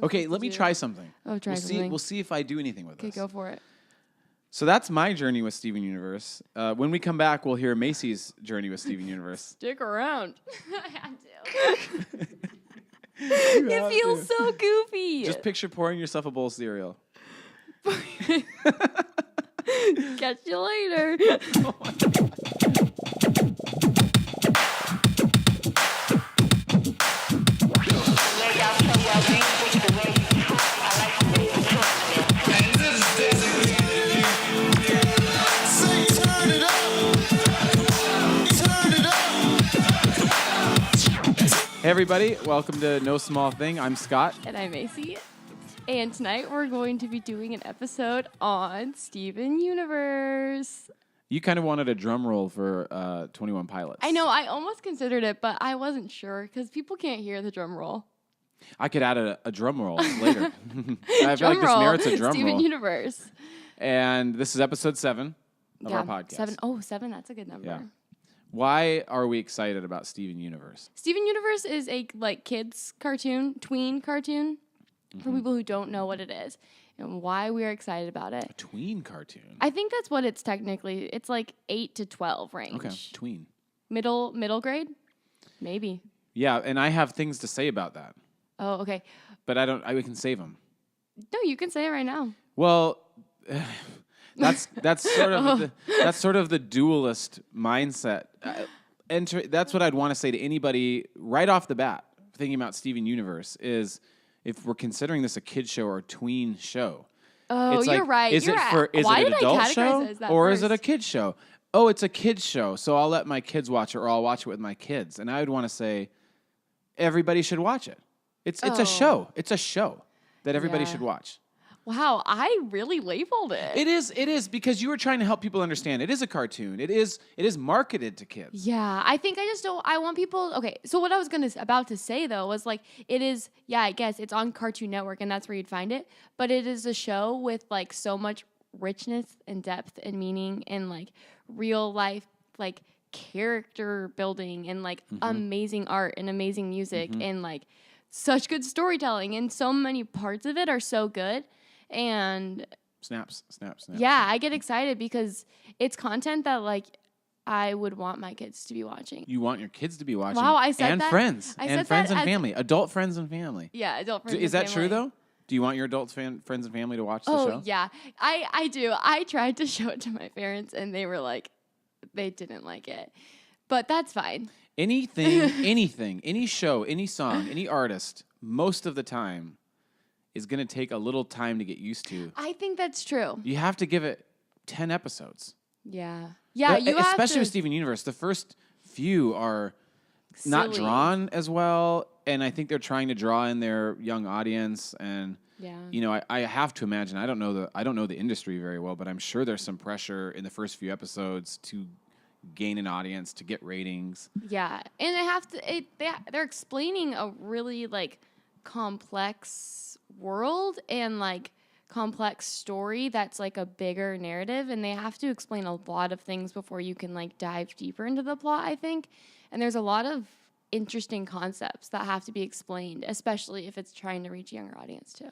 Okay, let me try something. Oh, try something. We'll see if I do anything with this. Okay, go for it. So that's my journey with Steven Universe. When we come back, we'll hear Macy's journey with Steven Universe. Stick around. I had to. It feels so goofy. Just picture pouring yourself a bowl of cereal. Catch you later. Oh my God. Hey everybody, welcome to No Small Thing. I'm Scott. And I'm Macy. And tonight we're going to be doing an episode on Steven Universe. You kind of wanted a drum roll for 21 Pilots. I know, I almost considered it, but I wasn't sure because people can't hear the drum roll. I could add a drum roll later. I feel like Drum this roll, merits a drum Steven roll. Universe. And this is episode 7 of our podcast. 7. Oh, 7, that's a good number. Yeah. Why are we excited about Steven Universe? Steven Universe is a kids cartoon, tween cartoon, for people who don't know what it is and why we are excited about it. A tween cartoon? I think that's what it's technically. It's like 8 to 12 range. Okay, tween. Middle grade? Maybe. Yeah, and I have things to say about that. Oh, okay. But we can save them. No, you can say it right now. Well, that's sort of the dualist mindset. That's what I'd want to say to anybody right off the bat thinking about Steven Universe is if we're considering this a kid show or a tween show. Oh, it's you're like, right. Is you're it Why an did adult I categorize show it as that or first? is it a kid show? Oh, it's a kid show, so I'll let my kids watch it or I'll watch it with my kids. And I would want to say everybody should watch it. It's a show. It's a show that everybody should watch. Wow, I really labeled it. It is because you were trying to help people understand. It is a cartoon. It is marketed to kids. Yeah, I think I want people. Okay, so what I was about to say though was like it is. Yeah, I guess it's on Cartoon Network and that's where you'd find it. But it is a show with like so much richness and depth and meaning and like real life like character building and like amazing art and amazing music and like such good storytelling and so many parts of it are so good. And snaps. Yeah, I get excited because it's content that like I would want my kids to be watching. You want your kids to be watching. Wow, I said and that. friends. I and said friends that and as- family. Adult friends and family. Yeah, adult friends. Is and that family. true though? Do you want your adult friends and family to watch the show? Oh yeah, I do. I tried to show it to my parents and they were like, they didn't like it, but that's fine. Anything, any show, any song, any artist, most of the time is going to take a little time to get used to. I think that's true. You have to give it 10 episodes. Yeah. Yeah, you have especially to. with Steven Universe. The first few are not Silly. drawn as well, and I think they're trying to draw in their young audience. And Yeah. you know, I have to imagine. I don't know the industry very well, but I'm sure there's some pressure in the first few episodes to gain an audience, to get ratings. Yeah, and they're explaining a really like complex world and like complex story that's like a bigger narrative, and they have to explain a lot of things before you can like dive deeper into the plot, I think. And there's a lot of interesting concepts that have to be explained, especially if it's trying to reach a younger audience too.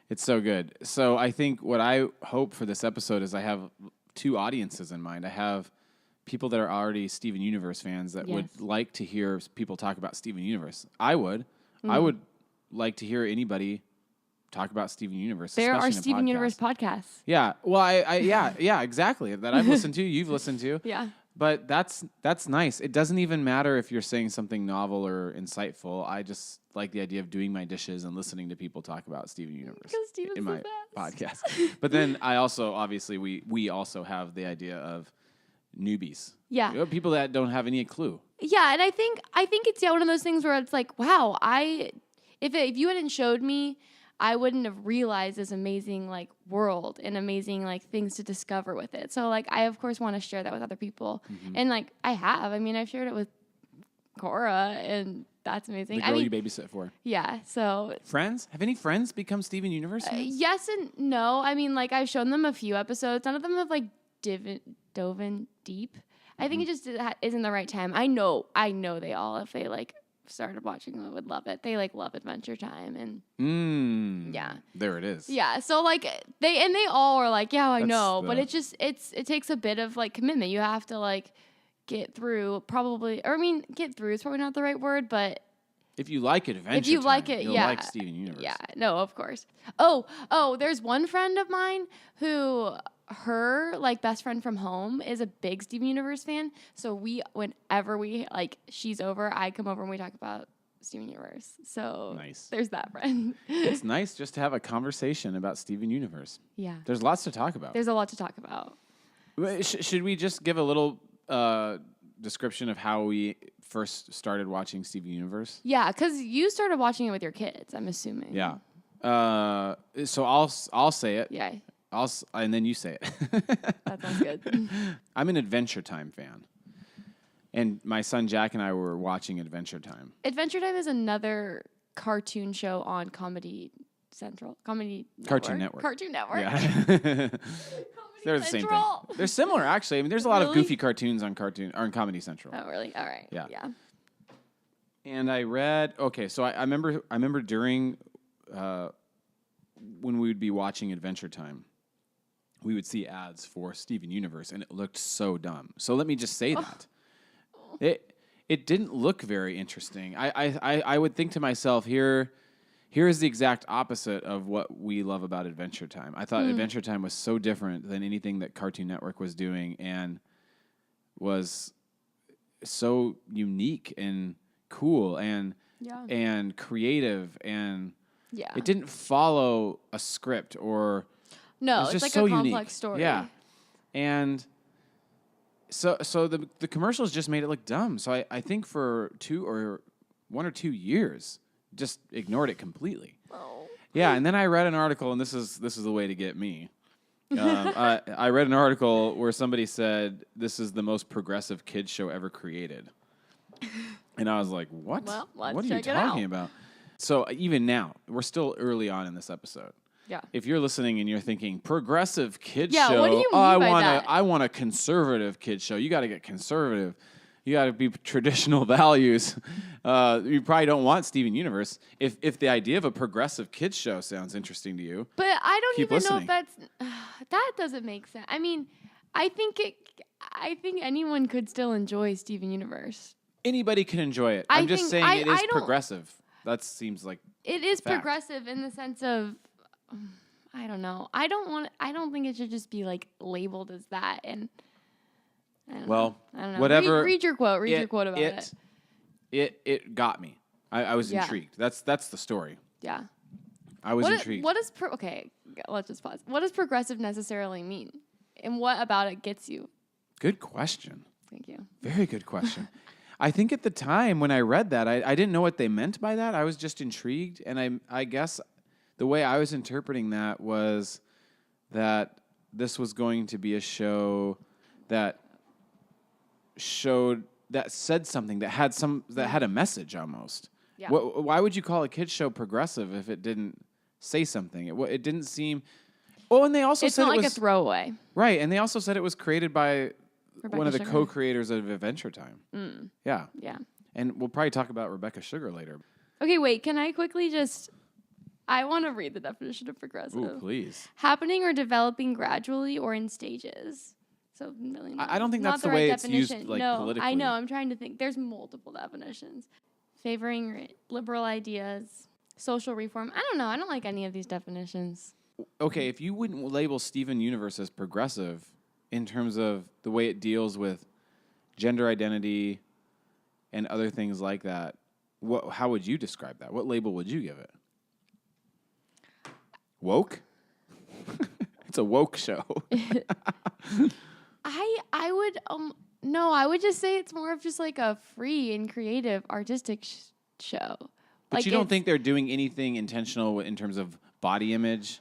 It's so good. So I think what I hope for this episode is I have two audiences in mind. I have people that are already Steven Universe fans that would like to hear people talk about Steven Universe. I would like to hear anybody talk about Steven Universe. There are especially in a Steven podcast. Universe podcasts. Yeah. Well, yeah, exactly. That I've listened to, you've listened to. Yeah. But that's nice. It doesn't even matter if you're saying something novel or insightful. I just like the idea of doing my dishes and listening to people talk about Steven Universe Because Steven's in the my best. podcast. But then I also, obviously, we also have the idea of newbies. Yeah. You know, people that don't have any clue. Yeah, and I think it's one of those things where it's like, wow, if you hadn't showed me, I wouldn't have realized this amazing like world and amazing like things to discover with it. So like I of course want to share that with other people. And like I have. I mean, I've shared it with Cora and that's amazing. The girl you babysit for. Yeah, so Friends? Have any friends become Steven Universe fans? yes and no. I mean, like I've shown them a few episodes. None of them have like dove in deep. I think it just isn't the right time. I know they all, if they like started watching it would love it. They like love Adventure Time and yeah. There it is. Yeah. So like they all are like, yeah, I know, but it takes a bit of like commitment. You have to like get through get through is probably not the right word, but if you like Adventure if you Time, like it, you'll yeah. like Steven Universe. Yeah. No, of course. Oh, there's one friend of mine who her like best friend from home is a big Steven Universe fan. So whenever we like she's over, I come over and we talk about Steven Universe. So nice. There's that friend. It's nice just to have a conversation about Steven Universe. Yeah. There's lots to talk about. There's a lot to talk about. Should we just give a little description of how we first started watching Steven Universe? Yeah, because you started watching it with your kids, I'm assuming. Yeah. So I'll say it. Yeah. And then you say it. That sounds good. I'm an Adventure Time fan. And my son Jack and I were watching Adventure Time. Adventure Time is another cartoon show on Comedy Central. Cartoon Network. Cartoon Network. Yeah. They're the same thing. They're similar, actually. I mean, there's a lot of goofy cartoons on Comedy Central. Oh, really? All right. Yeah. Yeah. And I read. Okay, so I remember during when we would be watching Adventure Time, we would see ads for Steven Universe, and it looked so dumb. So let me just say that it didn't look very interesting. I would think to myself, here is the exact opposite of what we love about Adventure Time. I thought Adventure Time was so different than anything that Cartoon Network was doing, and was so unique and cool and creative, and it didn't follow a script or. No, it's like so a complex unique. story. Yeah. And so the commercials just made it look dumb. So I think for 1 or 2 years, just ignored it completely. Oh. Yeah, and then I read an article, and this is the way to get me. I read an article where somebody said this is the most progressive kids show ever created. And I was like, what? Well, let's what are you check it talking out. about? So even now, we're still early on in this episode. Yeah. If you're listening and you're thinking progressive kid Yeah, show, what do you mean by that? I want a conservative kid show. You got to get conservative. You got to be traditional values. You probably don't want Steven Universe. If the idea of a progressive kids show sounds interesting to you, but I don't keep even know listening. if that's that doesn't make sense. I mean, I think anyone could still enjoy Steven Universe. Anybody can enjoy it. I'm just saying it is progressive. That seems like it is fact. progressive in the sense of. I don't know. I don't think it should just be like labeled as that. And I don't know. Whatever. Read your quote. Read your quote about it. It got me. I was intrigued. That's the story. Yeah. I was intrigued. Okay, let's just pause. What does progressive necessarily mean? And what about it gets you? Good question. Thank you. Very good question. I think at the time when I read that, I didn't know what they meant by that. I was just intrigued, and I guess the way I was interpreting that was that this was going to be a show that said something, that had a message almost. Yeah. Why would you call a kids show progressive if it didn't say something? It didn't seem. Oh, and they also it's said not it like was a throwaway, right. And they also said it was created by Rebecca one of the Sugar. co-creators of Adventure Time. Yeah. Yeah. And we'll probably talk about Rebecca Sugar later. Okay, wait. Can I quickly I want to read the definition of progressive. Ooh, please. Happening or developing gradually or in stages. So really I don't think not that's the right way it's definition. used, like, no, politically. I know. I'm trying to think. There's multiple definitions. Favoring liberal ideas, social reform. I don't know. I don't like any of these definitions. Okay, if you wouldn't label Steven Universe as progressive in terms of the way it deals with gender identity and other things like that, how would you describe that? What label would you give it? Woke? It's a woke show. I would no, I would just say it's more of just like a free and creative artistic show. But like you don't think they're doing anything intentional in terms of body image,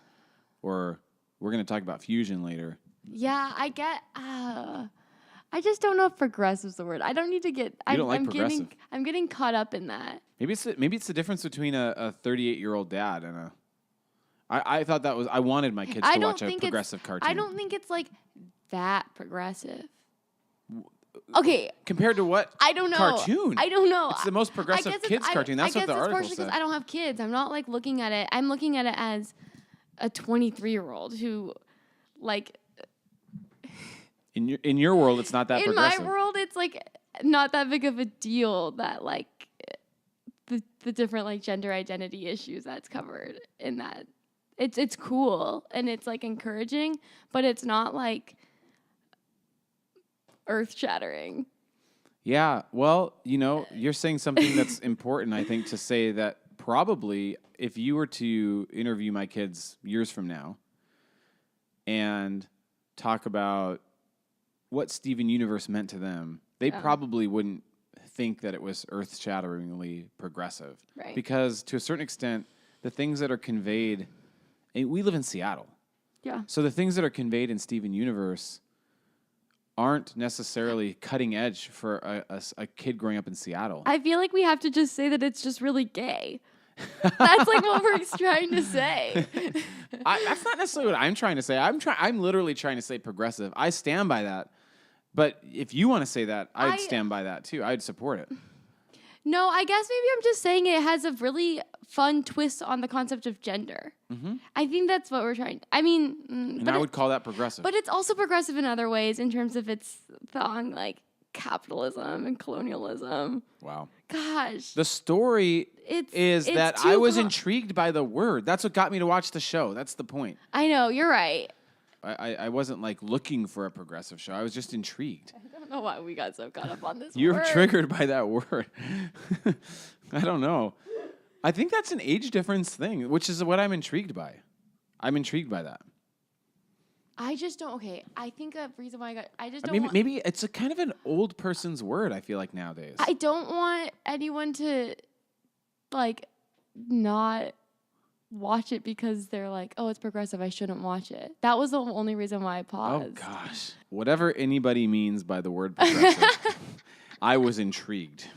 or we're going to talk about fusion later. Yeah, I get. I just don't know if progressive is the word. I don't need to get. You don't like progressive. I'm getting caught up in that. Maybe it's the difference between a 38-year-old dad and a. I thought that was. I wanted my kids to watch a progressive cartoon. I don't think it's like that progressive. Okay. Compared to what? I don't know. Cartoon. I don't know. It's the most progressive kids cartoon. That's what the article said. Because I don't have kids. I'm not like looking at it. I'm looking at it as a 23-year-old who, like. In your world, it's not that progressive. In my world, it's like not that big of a deal that like the different like gender identity issues that's covered in that. It's cool and it's like encouraging, but it's not like earth-shattering. Yeah, well, you're saying something that's important, I think, to say that probably if you were to interview my kids years from now and talk about what Steven Universe meant to them, they probably wouldn't think that it was earth-shatteringly progressive. Right. Because to a certain extent, the things that are conveyed, and we live in Seattle. Yeah. So the things that are conveyed in Steven Universe aren't necessarily cutting edge for a kid growing up in Seattle. I feel like we have to just say that it's just really gay. That's like what we're trying to say. That's not necessarily what I'm trying to say. I'm literally trying to say progressive. I stand by that. But if you want to say that, I'd stand by that too. I'd support it. No, I guess maybe I'm just saying it has a really fun twist on the concept of gender. Mm-hmm. I think that's what we're trying. I mean, and I would call that progressive. But it's also progressive in other ways in terms of its on like capitalism and colonialism. Wow. Gosh. The story is that I was intrigued by the word. That's what got me to watch the show. That's the point. I know, you're right. I wasn't like looking for a progressive show. I was just intrigued. I don't know why we got so caught up on this You're word. triggered by that word. I don't know. I think that's an age difference thing, which is what I'm intrigued by. I'm intrigued by that. I just don't. Okay, I think a reason why I just don't. Maybe it's a kind of an old person's word. I feel like nowadays. I don't want anyone to like not watch it because they're like, oh, it's progressive, I shouldn't watch it. That was the only reason why I paused. Oh gosh, whatever anybody means by the word progressive, I was intrigued.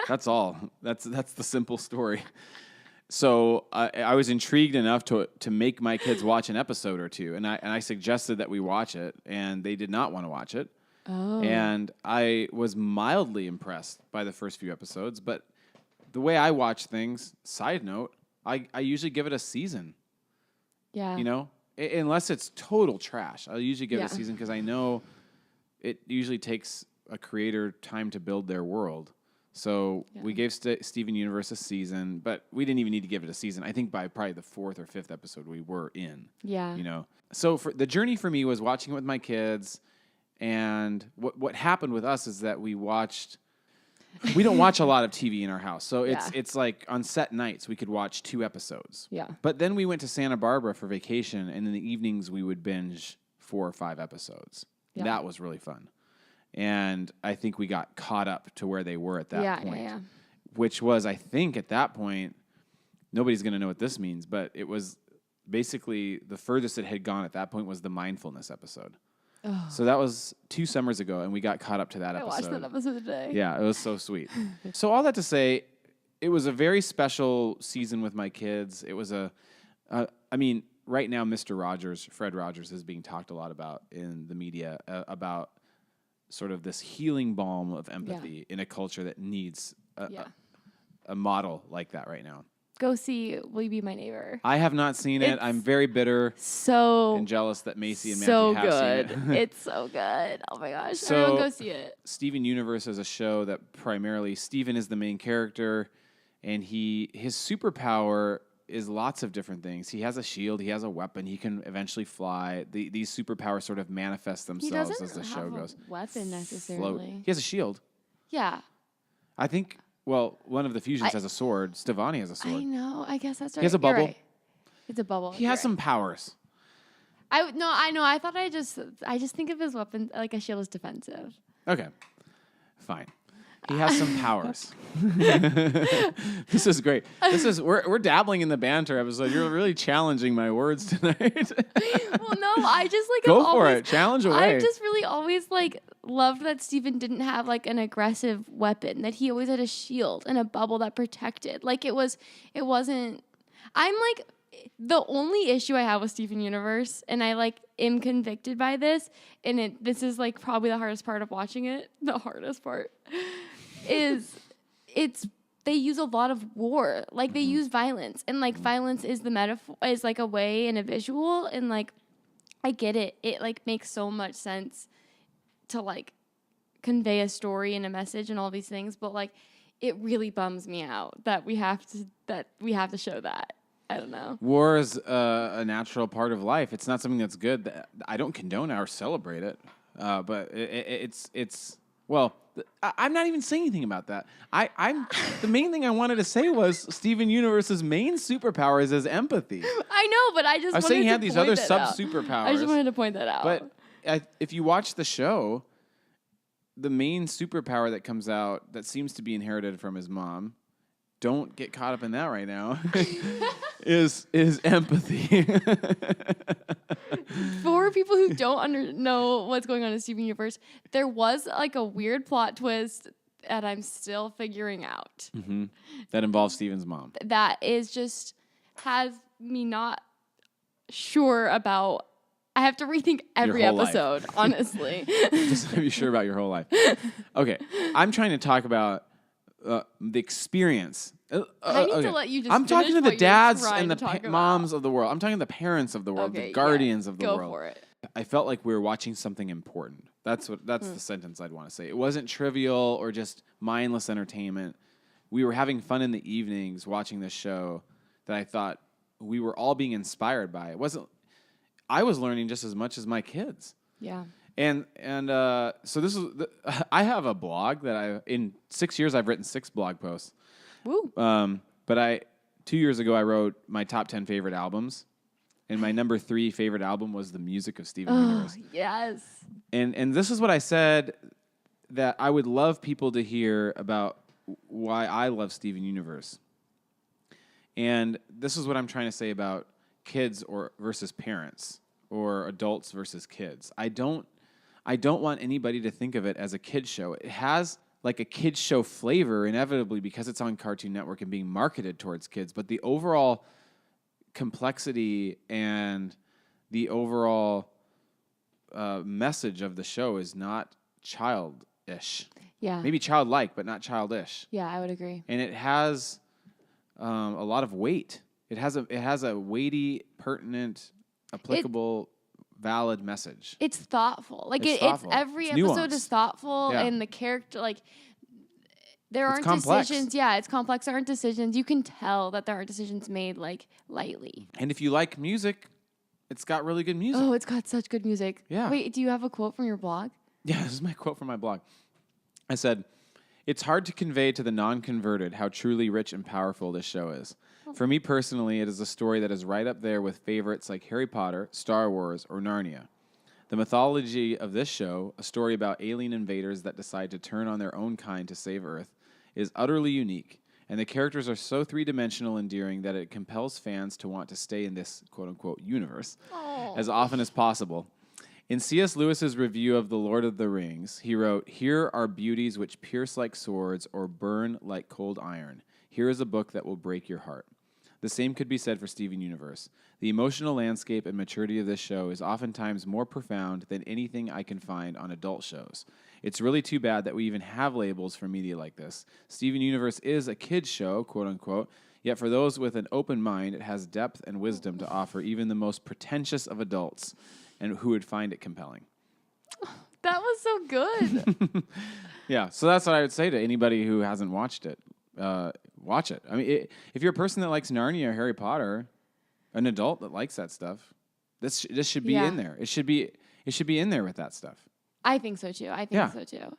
That's all. That's the simple story. So I was intrigued enough to make my kids watch an episode or two, and I suggested that we watch it, and they did not want to watch it. Oh. And I was mildly impressed by the first few episodes, but the way I watch things, side note, I usually give it a season. Yeah. Unless it's total trash. I'll usually give it a season because I know it usually takes a creator time to build their world. So we gave Steven Universe a season, but we didn't even need to give it a season. I think by probably the 4th or 5th episode we were in. Yeah. So for the journey for me was watching it with my kids, and what happened with us is that we don't watch a lot of TV in our house. So it's like on set nights we could watch 2 episodes. Yeah. But then we went to Santa Barbara for vacation, and in the evenings we would binge 4 or 5 episodes. Yeah. That was really fun. And I think we got caught up to where they were at that point. Yeah. Which was, I think, at that point, nobody's going to know what this means, but it was basically the furthest it had gone at that point was the mindfulness episode. Oh. So that was 2 summers ago, and we got caught up to that episode. I watched that episode today. Yeah, it was so sweet. So all that to say, it was a very special season with my kids. It was right now, Mr. Rogers, Fred Rogers, is being talked a lot about in the media about sort of this healing balm of empathy in a culture that needs a model like that right now. Go see Will You Be My Neighbor? I have not seen it. I'm very bitter and jealous that Macy and Matthew have seen it. It's so good. Oh my gosh. So, everyone go see it. Steven Universe is a show that primarily Steven is the main character, and his superpower is lots of different things. He has a shield. He has a weapon. He can eventually fly. These superpowers sort of manifest themselves as the show goes. He doesn't have a weapon necessarily. He has a shield. Yeah. I think... Well, one of the fusions has a sword. Stevani has a sword. I know. I guess that's right. He has a bubble. Right. It's a bubble. He has some powers. I know. I thought I just think of his weapon like a shield is defensive. Okay, fine. He has some powers. This is great. We're dabbling in the banter episode. You're really challenging my words tonight. Well, no, I just like go for it. Challenge away. I just really always loved that Steven didn't have an aggressive weapon. That he always had a shield and a bubble that protected. It wasn't. I'm the only issue I have with Steven Universe, and I like am convicted by this, and this is like probably the hardest part of watching it. The hardest part is they use a lot of war, like they use violence, and like violence is the metaphor, is like a way and a visual, and like I get it. It like makes so much sense to like convey a story and a message and all these things, but like it really bums me out that we have to show that. I don't know. War is a natural part of life. It's not something that's good. I don't condone or celebrate it, but it's well. I'm not even saying anything about that. I'm the main thing I wanted to say was Steven Universe's main superpower is his empathy. I know, but I was saying he had these other superpowers. I just wanted to point that out. But if you watch the show, the main superpower that comes out that seems to be inherited from his mom, don't get caught up in that right now, is empathy. For people who don't know what's going on in Steven Universe, there was like a weird plot twist that I'm still figuring out. Mm-hmm. That involves Steven's mom. That is just has me not sure about. I have to rethink every episode, honestly. Just to be sure about your whole life. Okay, I'm trying to talk about the experience. I need to let you just I'm talking to the dads and the moms about. of the world. I'm talking to the parents of the world, Okay, the guardians of the go world. for it. I felt like we were watching something important. That's the sentence I'd want to say. It wasn't trivial or just mindless entertainment. We were having fun in the evenings watching this show that I thought we were all being inspired by. It wasn't. I was learning just as much as my kids. Yeah. And so this is. I have a blog that in 6 years I've written 6 blog posts. Woo. But 2 years ago I wrote my top 10 favorite albums, and my number 3 favorite album was the music of Steven Universe. Yes. And this is what I said that I would love people to hear about why I love Steven Universe. And this is what I'm trying to say about kids versus parents or adults versus kids. I don't want anybody to think of it as a kid show. It has like a kid show flavor inevitably because it's on Cartoon Network and being marketed towards kids, but the overall complexity and the overall message of the show is not childish. Yeah. Maybe childlike, but not childish. Yeah, I would agree. And it has a lot of weight. It has a weighty, pertinent, applicable, valid message. It's thoughtful. Like it's it's every episode is thoughtful, and the character there aren't complex. decisions. Yeah, it's complex. There aren't decisions. You can tell that there aren't decisions made like lightly. And if you like music, it's got really good music. Oh, it's got such good music. Yeah. Wait, do you have a quote from your blog? Yeah, this is my quote from my blog. I said, "It's hard to convey to the non-converted how truly rich and powerful this show is. For me personally, it is a story that is right up there with favorites like Harry Potter, Star Wars, or Narnia. The mythology of this show, a story about alien invaders that decide to turn on their own kind to save Earth, is utterly unique, and the characters are so three-dimensional and endearing that it compels fans to want to stay in this quote-unquote universe as often as possible. In C.S. Lewis's review of The Lord of the Rings, he wrote, 'Here are beauties which pierce like swords or burn like cold iron. Here is a book that will break your heart.' The same could be said for Steven Universe. The emotional landscape and maturity of this show is oftentimes more profound than anything I can find on adult shows. It's really too bad that we even have labels for media like this. Steven Universe is a kid's show, quote unquote, yet for those with an open mind, it has depth and wisdom to offer even the most pretentious of adults and who would find it compelling." That was so good. Yeah, so that's what I would say to anybody who hasn't watched it. Watch it. I mean, if you're a person that likes Narnia or Harry Potter, an adult that likes that stuff, this should be in there. It should be in there with that stuff. I think so too. So too.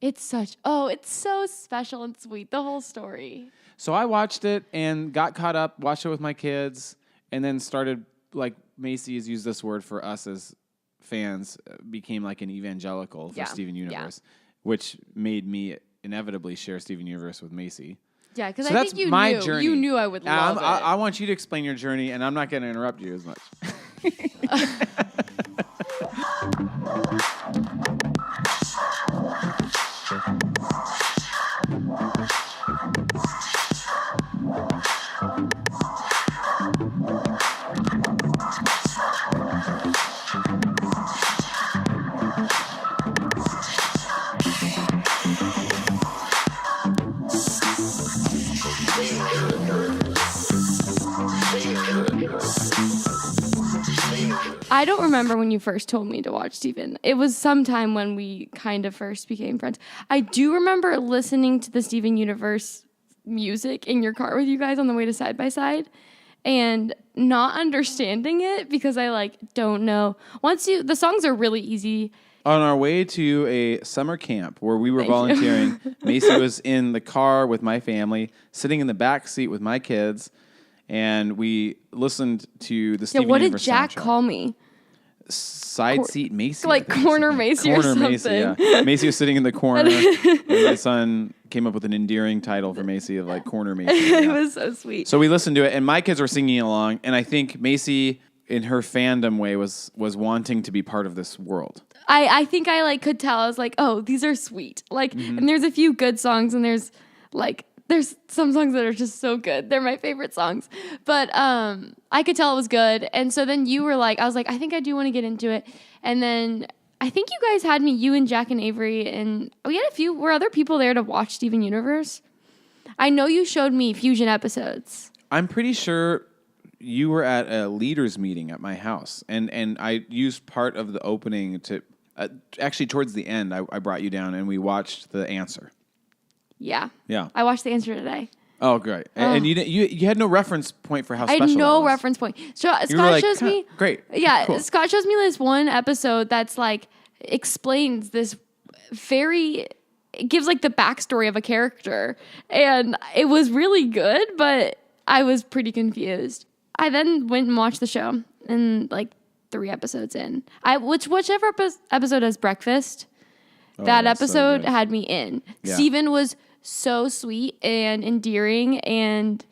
It's so special and sweet, the whole story. So I watched it and got caught up, watched it with my kids, and then started, like Macy has used this word for us as fans, became like an evangelical for Steven Universe, which made me inevitably share Steven Universe with Macy. Yeah, because so I think you knew I would love it. I want you to explain your journey, and I'm not going to interrupt you as much. I don't remember when you first told me to watch Steven. It was sometime when we kind of first became friends. I do remember listening to the Steven Universe music in your car with you guys on the way to Side by Side and not understanding it because I don't know. The songs are really easy. On our way to a summer camp where we were volunteering, Macy was in the car with my family, sitting in the back seat with my kids, and we listened to the Steven what did Universe Jack soundtrack. call me? Side seat Macy. Like corner Macy or something. Macy, yeah. Macy was sitting in the corner, and my son came up with an endearing title for Macy of Corner Macy. Yeah. It was so sweet. So we listened to it, and my kids were singing along, and I think Macy, in her fandom way, was wanting to be part of this world. I think I could tell. I was like, oh, these are sweet. And there's a few good songs, and there's some songs that are just so good. They're my favorite songs. But I could tell it was good. And so then you were I was like, I think I do want to get into it. And then I think you guys had me, you and Jack and Avery, and we had were other people there to watch Steven Universe? I know you showed me Fusion episodes. I'm pretty sure you were at a leaders meeting at my house, and I used part of the opening to actually towards the end. I brought you down, and we watched The Answer. Yeah. Yeah. I watched The Answer today. Oh, great! And you had no reference point for how special. I had no that was. reference point. Scott shows me. Great. Yeah, cool. Scott shows me this one episode that's explains this very. It gives the backstory of a character, and it was really good, but I was pretty confused. I then went and watched the show, and 3 episodes in, whichever episode has breakfast, that episode so had me in. Yeah. Steven was so sweet and endearing and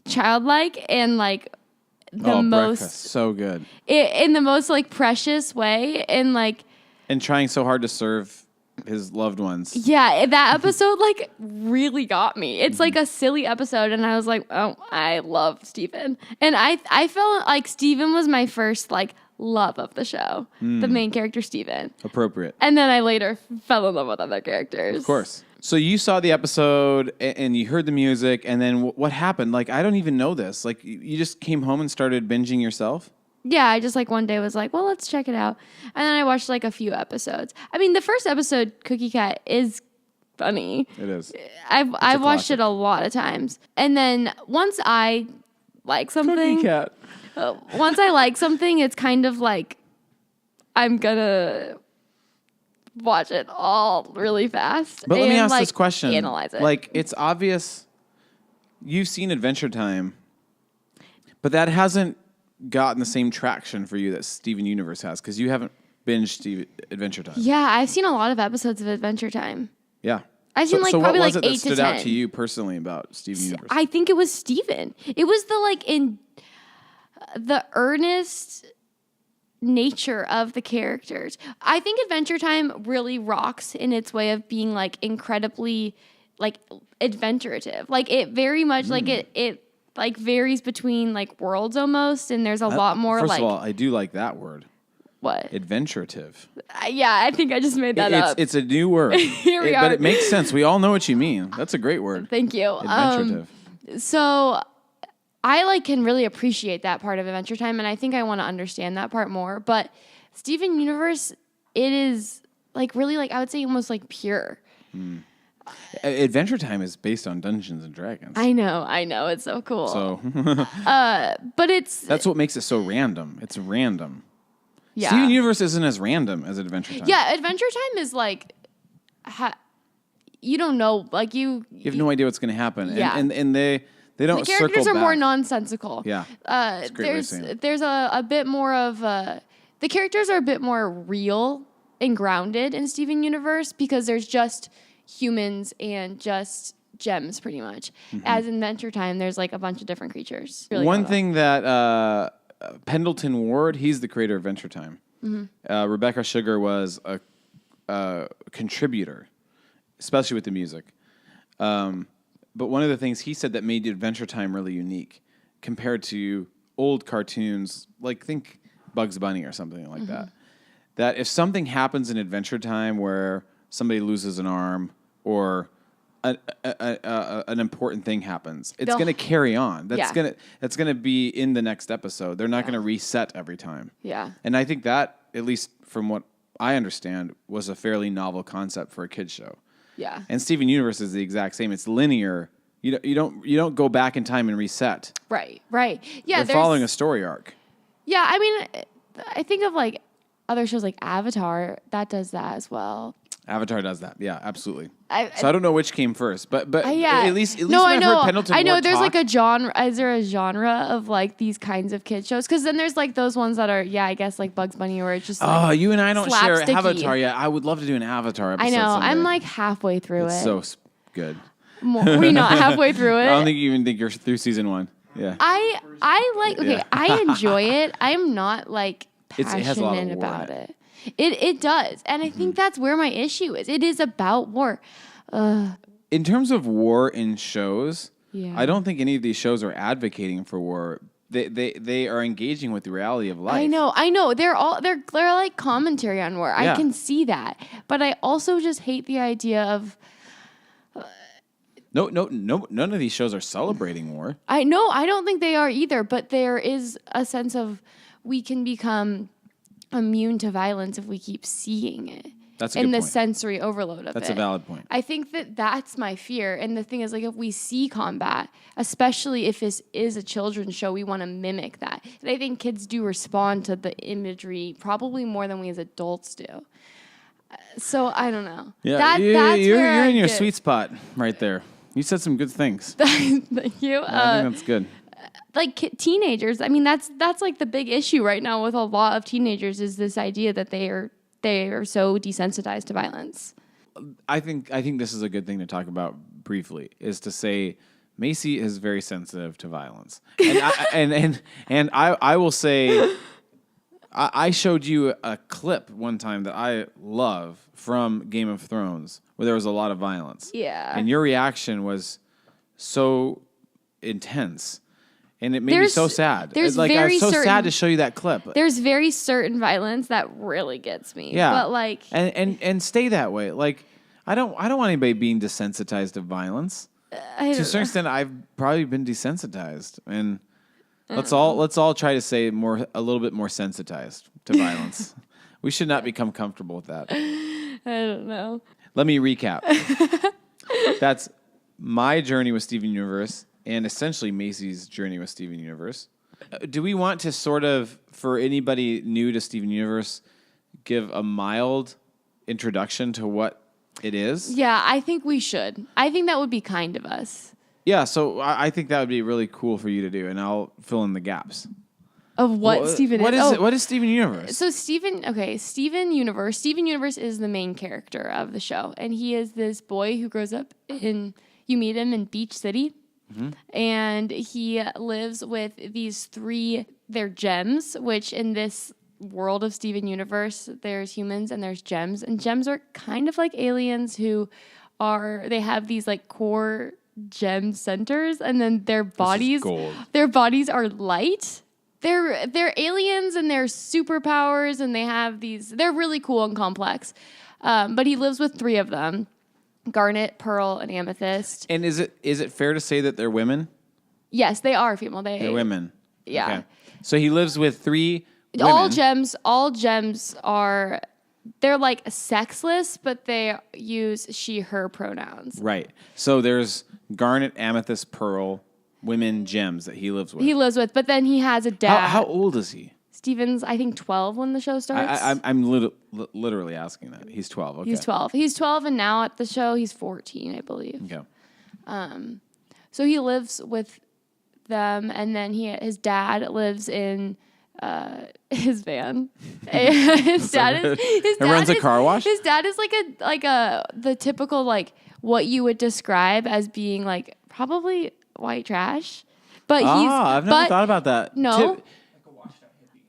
childlike and the most breakfast. So good in the most precious way and and trying so hard to serve his loved ones. Yeah, that episode really got me. It's a silly episode, and I was like, oh, I love Steven. And I felt like Steven was my first love of the show, the main character Steven. Appropriate. And then I later fell in love with other characters. Of course. So you saw the episode and you heard the music, and then what happened? I don't even know this. You just came home and started binging yourself? Yeah, I just one day was well, let's check it out. And then I watched a few episodes. I mean, the first episode, Cookie Cat, is funny. It is. I've watched it a lot of times. And then once I like something, Cookie Cat. Once I like something, it's kind of I'm gonna watch it all really fast. But let me ask this question. Analyze it. It's obvious you've seen Adventure Time, but that hasn't gotten the same traction for you that Steven Universe has, because you haven't binged Adventure Time. Yeah, I've seen a lot of episodes of Adventure Time. Yeah. I've seen so probably what was 8 it to that stood 10. out to you personally about Steven Universe? I think it was Steven. It was the earnest nature of the characters. I think Adventure Time really rocks in its way of being incredibly adventurative. It very much it varies between worlds almost, and there's a lot more First of all, I do like that word. What? Adventurative. Yeah, I think I just made that up. It's a new word. Here we are. But it makes sense. We all know what you mean. That's a great word. Thank you. Adventurative. So I can really appreciate that part of Adventure Time, and I think I want to understand that part more. But Steven Universe, it is really I would say almost pure. Adventure Time is based on Dungeons and Dragons. I know, it's so cool. So, but that's what makes it so random. It's random. Yeah. Steven Universe isn't as random as Adventure Time. Yeah, Adventure Time is you don't know, you have no idea what's going to happen. Yeah. And they don't. The characters circle are more back. nonsensical. Yeah. That's a great way of saying it. There's a bit more of the characters are a bit more real and grounded in Steven Universe because there's just humans and just gems pretty much. As in Adventure Time, there's a bunch of different creatures. Really One thing that Pendleton Ward, he's the creator of Adventure Time. Rebecca Sugar was a contributor, especially with the music. But one of the things he said that made Adventure Time really unique compared to old cartoons, like think Bugs Bunny or something like that. That if something happens in Adventure Time where somebody loses an arm or an important thing happens, it's going to carry on. That's going to be in the next episode. They're not going to reset every time. Yeah. And I think that, at least from what I understand, was a fairly novel concept for a kids show. Yeah. And Steven Universe is the exact same. It's linear. You don't go back in time and reset. Right. Yeah. They're following a story arc. Yeah. I mean, I think of like other shows like Avatar that does that as well. Avatar does that. Yeah, absolutely. So I don't know which came first, but yeah. at least no, when I know. I've heard Pendleton I know Ward there's talk, like a genre. Is there a genre of like these kinds of kid shows? Because then there's like those ones that are, I guess like Bugs Bunny, where it's just like you and I don't share slapsticky. Avatar yet. I would love to do an Avatar episode. I know. Someday. I'm like halfway through it's it. so good. We're not halfway through it. I don't think you even think you're through season 1. Yeah. I like. Okay, Yeah. I enjoy it. I'm not like it has a lot of passionate war about in it. It does, and I think that's where my issue is. It is about war. In terms of war in shows, Yeah. I don't think any of these shows are advocating for war. They are engaging with the reality of life. I know. They're like commentary on war. Yeah. I can see that, but I also just hate the idea of. No, none of these shows are celebrating war. I know. I don't think they are either. But there is a sense of we can become immune to violence if we keep seeing it. That's a and good the point. sensory overload of it. That's a valid point. I think that's my fear. And the thing is, like, if we see combat, especially if this is a children's show, we want to mimic that. And I think kids do respond to the imagery probably more than we as adults do. So I don't know. Yeah, that's you're in your sweet spot right there. You said some good things. Thank you. I think that's good. Like teenagers, I mean, that's like the big issue right now with a lot of teenagers is this idea that they are so desensitized to violence. I think this is a good thing to talk about briefly. Is to say Macy is very sensitive to violence, and I will say I showed you a clip one time that I love from Game of Thrones where there was a lot of violence. Yeah, and your reaction was so intense. And it made me so sad. I was so sad to show you that clip. There's very certain violence that really gets me. Yeah. But like and stay that way. Like I don't want anybody being desensitized to violence. To a certain extent, I've probably been desensitized. And let's all try to say a little bit more sensitized to violence. We should not become comfortable with that. I don't know. Let me recap. That's my journey with Steven Universe. And essentially Macy's journey with Steven Universe. Do we want to sort of, for anybody new to Steven Universe, give a mild introduction to what it is? Yeah, I think we should. I think that would be kind of us. Yeah, so I think that would be really cool for you to do, and I'll fill in the gaps. Of what Steven is? What is Steven Universe? So Steven Universe. Steven Universe is the main character of the show, and he is this boy who grows up you meet him in Beach City. Mm-hmm. And he lives with these they're gems, which in this world of Steven Universe, there's humans and there's gems. And gems are kind of like aliens they have these like core gem centers, and then their bodies are light. They're aliens and they're superpowers, and they have they're really cool and complex. But he lives with 3 of them. Garnet, Pearl, and Amethyst. And is it fair to say that they're women? Yes, they are female. They're women. Yeah. Okay. So he lives with 3 women. All gems are, they're like sexless, but they use she, her pronouns. Right. So there's Garnet, Amethyst, Pearl, women gems that he lives with. But then he has a dad. How old is he? Steven's, I think, 12 when the show starts. I'm literally asking that. He's 12. Okay. He's 12. He's 12, and now at the show, he's 14, I believe. Okay. So he lives with them, and then his dad lives in his van. His dad runs a car wash. His dad is the typical like what you would describe as being like probably white trash. But I've never thought about that. No.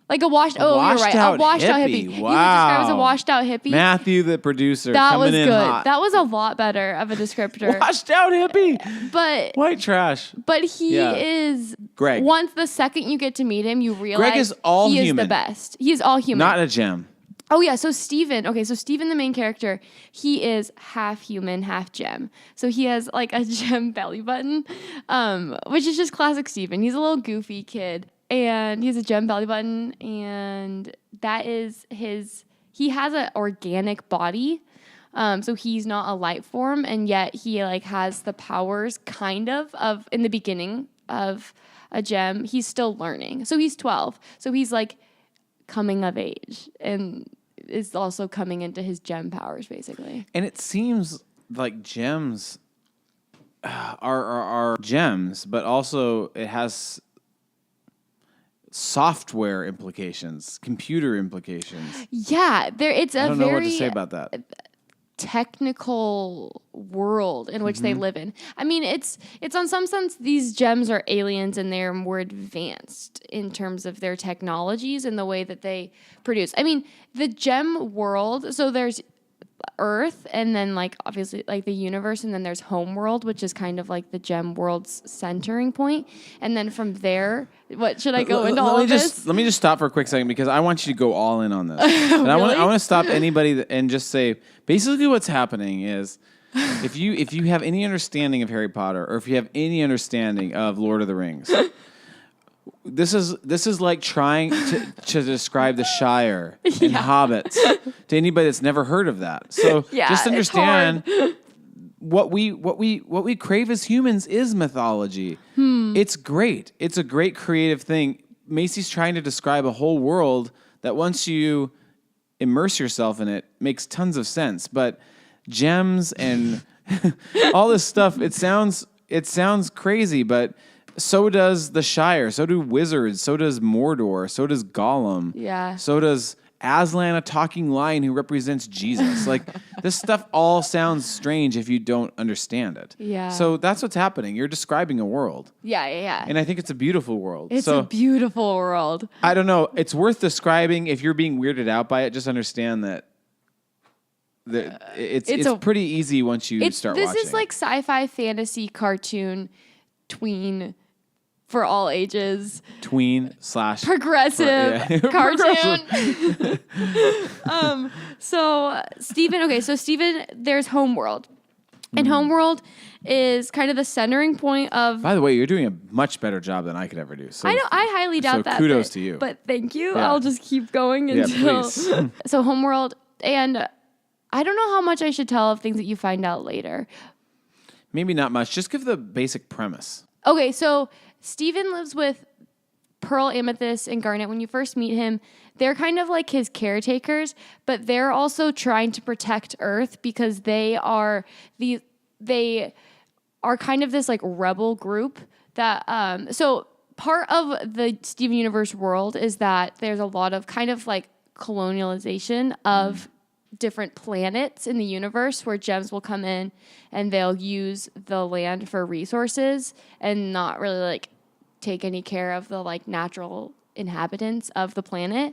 Like a washed. Oh, you're right. A washed out hippie. Wow. You would describe as a washed out hippie. Matthew, the producer, that coming was in good. hot. That was a lot better of a descriptor. Washed out hippie. But white trash. But he is Greg. Once the second you get to meet him, you realize Greg is all he human. is the best. He is all human. Not a gem. Oh yeah, so Steven, so Steven, the main character, he is half human, half gem. So he has like a gem belly button, which is just classic Steven. He's a little goofy kid, and he has a gem belly button, and that is he has an organic body. So he's not a life form, and yet he like has the powers kind of in the beginning of a gem. He's still learning. So he's 12. So he's like coming of age and is also coming into his gem powers basically. And it seems like gems are gems, but also it has software implications, computer implications. Yeah, it's I a don't know what very to say about that. technical world in which they live in. I mean, it's on some sense these gems are aliens and they're more advanced in terms of their technologies and the way that they produce. I mean, the gem world, so there's Earth and then like obviously like the universe, and then there's Homeworld, which is kind of like the gem world's centering point. And then from there, what should I go into all of this? Let me just stop for a quick second because I want you to go all in on this. And I want to stop anybody and just say basically what's happening is if you have any understanding of Harry Potter or if you have any understanding of Lord of the Rings, this is like trying to describe the Shire and hobbits to anybody that's never heard of that. So just understand what we crave as humans is mythology. It's great. It's a great creative thing. Macy's trying to describe a whole world that once you immerse yourself in it makes tons of sense. But gems and all this stuff, it sounds crazy, but so does the Shire, so do wizards, so does Mordor, so does Gollum. Yeah. So does Aslan, a talking lion who represents Jesus. Like, this stuff all sounds strange if you don't understand it. Yeah. So that's what's happening. You're describing a world. Yeah. And I think it's a beautiful world. It's a beautiful world. I don't know. It's worth describing. If you're being weirded out by it, just understand that it's pretty easy once you start watching. This is like sci-fi fantasy cartoon tween for all ages. Tween / progressive cartoon. So Steven, there's Homeworld. And Homeworld is kind of the centering point of... By the way, you're doing a much better job than I could ever do. So, I know, I highly doubt that. Kudos to you. But thank you. Yeah. I'll just keep going until... please. So Homeworld, and I don't know how much I should tell of things that you find out later. Maybe not much. Just give the basic premise. Okay, so Steven lives with Pearl, Amethyst, and Garnet. When you first meet him, they're kind of like his caretakers, but they're also trying to protect Earth because they are kind of this like rebel group that so part of the Steven Universe world is that there's a lot of kind of like colonialization of different planets in the universe where gems will come in and they'll use the land for resources and not really like take any care of the like natural inhabitants of the planet.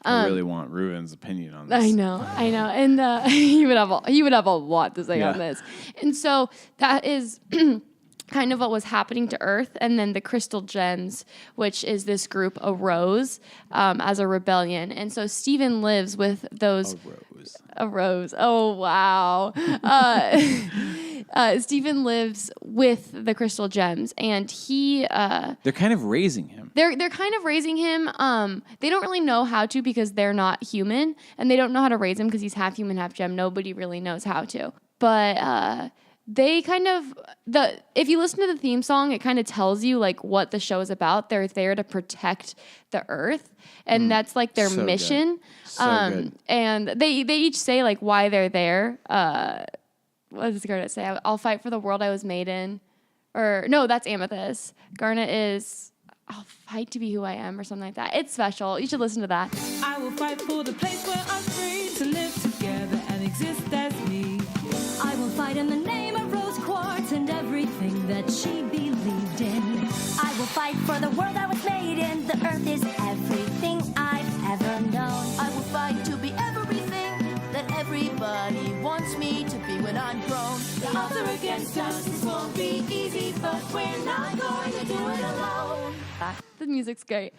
I really want Ruben's opinion on this. I know, and he would have a lot to say on this, and so that is kind of what was happening to Earth, and then the Crystal Gems, which is this group, arose as a rebellion, and so Steven lives with those. Arose. Oh wow. Steven lives with the Crystal Gems, and they're kind of raising him. They're kind of raising him. They don't really know how to because they're not human, and they don't know how to raise him because he's half human, half gem. Nobody really knows how to. But they kind of if you listen to the theme song, it kind of tells you like what the show is about. They're there to protect the Earth, and that's like their mission. Good. And they each say like why they're there. What does Garnet say? I'll fight for the world I was made in. Or no, that's Amethyst. Garnet is I'll fight to be who I am or something like that. It's special. You should listen to that. I will fight for the place where I'm free to live together and exist as me. I will fight in the name of Rose Quartz and everything that she believed in. I will fight for the world I was made in. The earth is everything I together against us. This won't be easy, but we're not going to do it alone. The music's great.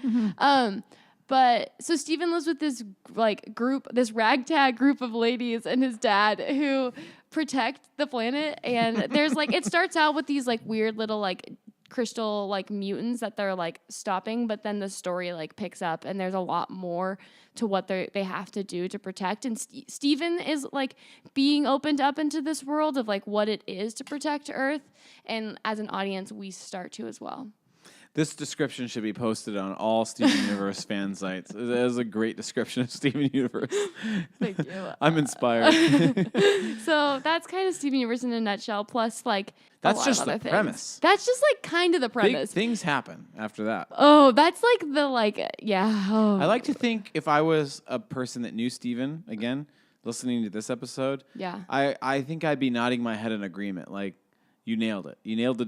But so Steven lives with this like group, this ragtag group of ladies and his dad who protect the planet. And there's like, it starts out with these like weird little like crystal like mutants that they're like stopping, but then the story like picks up and there's a lot more to what they have to do to protect. And Steven is like being opened up into this world of like what it is to protect Earth. And as an audience, we start to as well. This description should be posted on all Steven Universe fan sites. It is a great description of Steven Universe. Thank you. I'm inspired. So that's kind of Steven Universe in a nutshell. Plus, like That's just the premise. That's just like kind of the Big premise. things happen after that. Oh, that's like the like yeah. Oh. I like to think if I was a person that knew Steven, again, listening to this episode, Yeah. I think I'd be nodding my head in agreement. Like, you nailed it. You nailed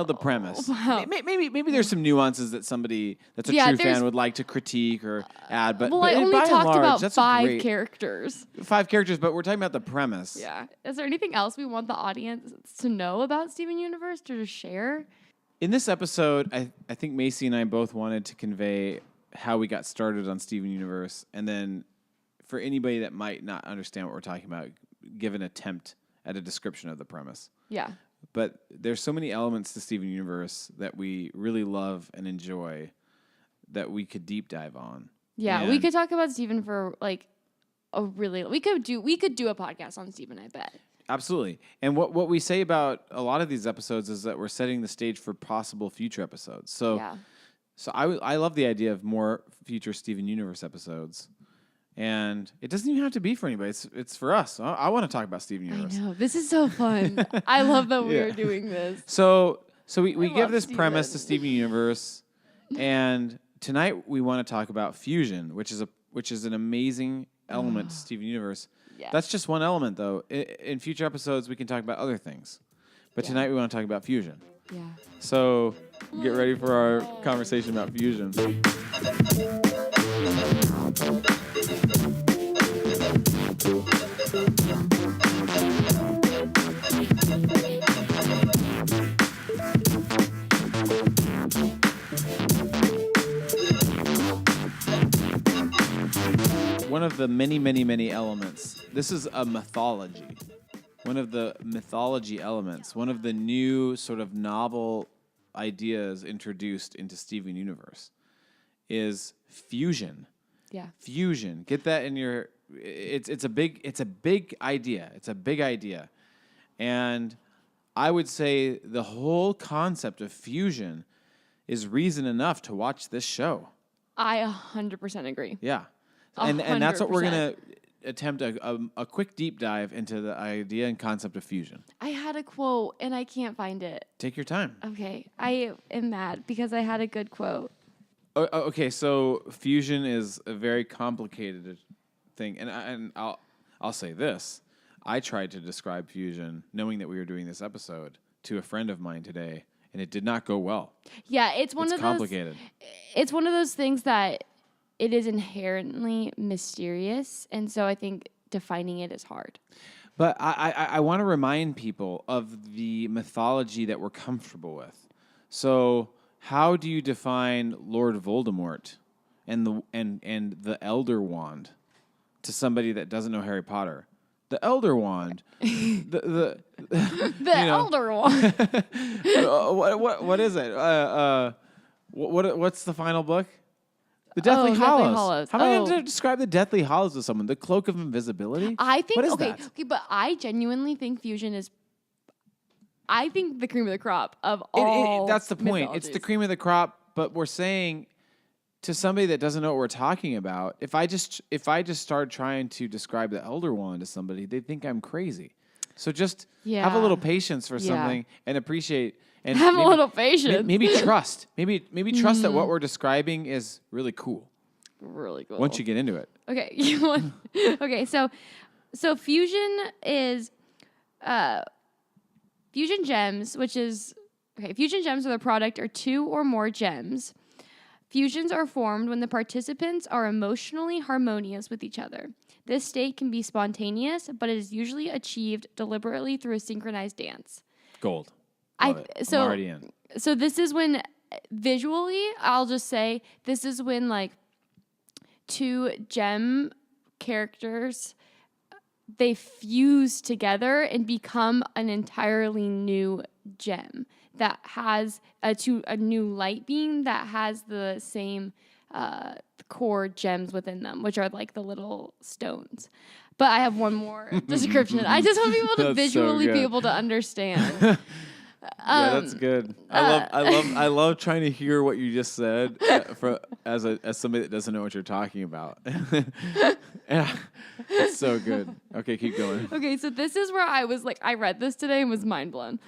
the premise. Wow. Maybe there's some nuances that somebody that's a Yeah, true there's- fan would like to critique or add. But, Well, but I only by and talked large, about that's 5 characters. 5 characters, but we're talking about the premise. Yeah. Is there anything else we want the audience to know about Steven Universe or to share? In this episode, I think Macy and I both wanted to convey how we got started on Steven Universe, and then for anybody that might not understand what we're talking about, give an attempt at a description of the premise. Yeah. But there's so many elements to Steven Universe that we really love and enjoy that we could deep dive on. Yeah, we And- could talk about Steven for like we could do a podcast on Steven, I bet. Absolutely. And what we say about a lot of these episodes is that we're setting the stage for possible future episodes. So Yeah. so I love the idea of more future Steven Universe episodes. And it doesn't even have to be for anybody. It's for us. I want to talk about Steven I Universe. know. This is so fun. I love that Yeah. we're doing this. So we I give love this premise to Steven. Steven Universe, and tonight we want to talk about fusion, which is an amazing element to Steven Universe. Yeah. That's just one element, though. In future episodes, we can talk about other things, but Yeah. tonight we want to talk about fusion. Yeah. So get ready for our conversation about fusion. One of the many elements. This is a mythology. One of the mythology elements. One of the new sort of novel ideas introduced into Steven Universe is fusion. Yeah. Fusion. Get that in your. It's a big idea. It's a big idea, and I would say the whole concept of fusion is reason enough to watch this show. I 100% agree. Yeah. And that's what we're 100%. going to attempt a quick deep dive into the idea and concept of fusion. I had a quote and I can't find it. Take your time. Okay. I am mad because I had a good quote. Okay, so fusion is a very complicated thing, and I'll say this: I tried to describe fusion, knowing that we were doing this episode, to a friend of mine today, and it did not go well. Yeah, it's one It's of complicated. It's one of those things that it is inherently mysterious, and so I think defining it is hard. But I want to remind people of the mythology that we're comfortable with. So, how do you define Lord Voldemort and the Elder Wand to somebody that doesn't know Harry Potter? The Elder Wand, The elder one. what is it? What's the final book? The Deathly Deathly Hallows. Hallows. How am I going Oh. to describe the Deathly Hallows to someone? The Cloak of Invisibility? I think What is okay, that? okay, but I genuinely think fusion is. I think the cream of the crop of all. That's the point. It's the mythologies. cream of the crop, but we're saying to somebody that doesn't know what we're talking about, if I just start trying to describe the Elder Wand to somebody, they think I'm crazy. So just have a Yeah. little patience for Yeah. something and appreciate and Have maybe, a little patience. Maybe trust. Maybe trust that what we're describing is really cool Really cool. once you get into it. Okay. Okay. So fusion is fusion gems, which is okay. Fusion gems are the product or 2 or more gems Fusions are formed when the participants are emotionally harmonious with each other. This state can be spontaneous, but it is usually achieved deliberately through a synchronized dance. Gold. Love it. I'm already in. So this is when visually, I'll just say, this is when like two gem characters, they fuse together and become an entirely new gem that has a new light being that has the same core gems within them, which are like the little stones. But I have one more description. I just want people to visually be able to understand. Yeah, that's good. I love trying to hear what you just said as somebody that doesn't know what you're talking about. Yeah, it's so good. Okay, keep going. Okay, so this is where I was like, I read this today and was mind blown.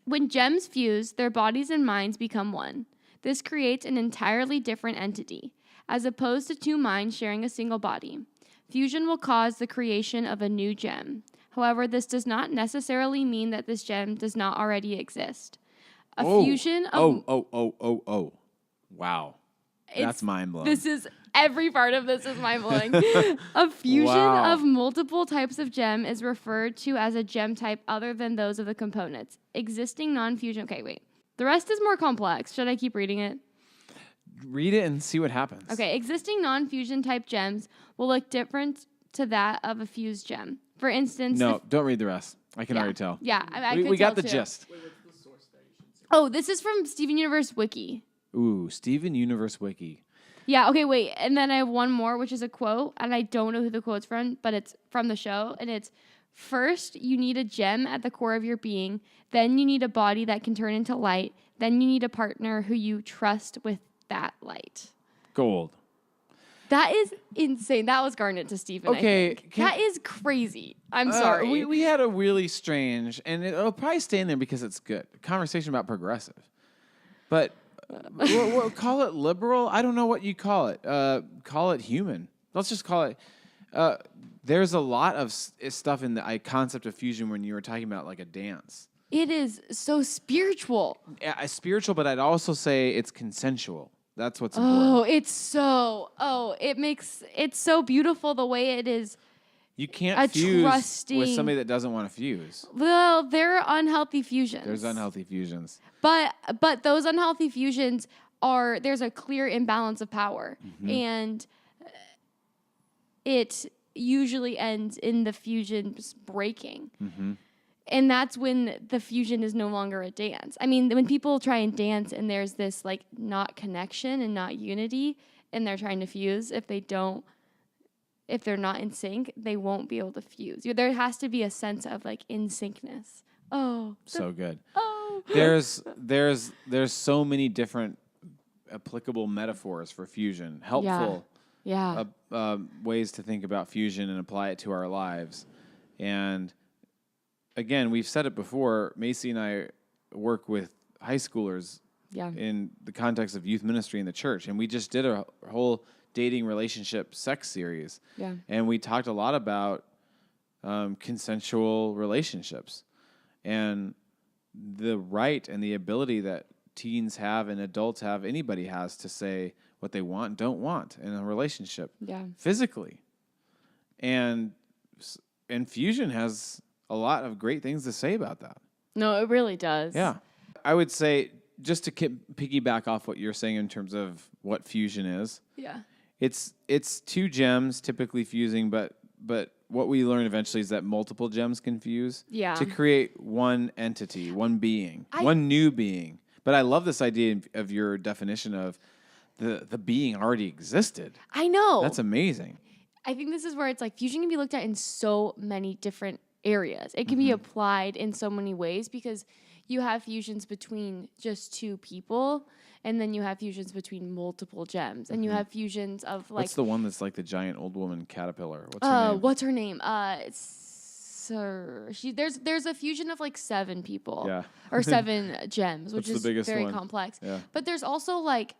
When gems fuse, their bodies and minds become one. This creates an entirely different entity, as opposed to two minds sharing a single body. Fusion will cause the creation of a new gem. However, this does not necessarily mean that this gem does not already exist. Fusion of... Wow. That's mind-blowing. This is... Every part of this is mind-blowing. A fusion of multiple types of gem is referred to as a gem type other than those of the components. Existing non-fusion... Okay, wait. The rest is more complex. Should I keep reading it? Read it and see what happens. Okay, existing non-fusion type gems will look different to that of a fused gem. For instance... No, don't read the rest. I can already tell. Yeah, we got the gist. Oh, this is from Steven Universe Wiki. Ooh, Steven Universe Wiki. Yeah, okay, wait. And then I have one more, which is a quote, and I don't know who the quote's from, but it's from the show, and it's, first, you need a gem at the core of your being, then you need a body that can turn into light, then you need a partner who you trust with that light. Gold. That is insane. That was Garnet to Stephen. Okay. That is crazy. I'm sorry. We had a really strange, and it'll probably stay in there because it's good, conversation about progressive. But we'll call it liberal. I don't know what you call it. Call it human. Let's just call it. There's a lot of stuff in the concept of fusion when you were talking about like a dance. It is so spiritual. Yeah, spiritual, but I'd also say it's consensual. That's what's important. It's so beautiful the way it is. You can't fuse with somebody that doesn't want to fuse. Well, there are unhealthy fusions. There's unhealthy fusions. But those unhealthy fusions there's a clear imbalance of power. Mm-hmm. And it usually ends in the fusion breaking. Mm-hmm. And that's when the fusion is no longer a dance. I mean, when people try and dance and there's this like not connection and not unity and they're trying to fuse, if they're not in sync, they won't be able to fuse. There has to be a sense of like in syncness. Oh. So good. Oh. There's so many different applicable metaphors for fusion. Helpful ways to think about fusion and apply it to our lives. And again, we've said it before, Macy and I work with high schoolers in the context of youth ministry in the church. And we just did a whole dating, relationship, sex series. Yeah. And we talked a lot about consensual relationships and the right and the ability that teens have and adults have, anybody has, to say what they want and don't want in a relationship physically. And fusion has a lot of great things to say about that. No, it really does. Yeah. I would say, just to piggyback off what you're saying in terms of what fusion is. Yeah. It's two gems typically fusing, but what we learn eventually is that multiple gems can fuse to create one entity, one being, one new being. But I love this idea of your definition of the being already existed. I know. That's amazing. I think this is where it's like fusion can be looked at in so many different areas. It can be applied in so many ways because you have fusions between just two people, and then you have fusions between multiple gems, and you have fusions of like. What's the one that's like the giant old woman caterpillar? What's her name? There's a fusion of like 7 people, or 7 gems, which is very complex. Yeah. But there's also like,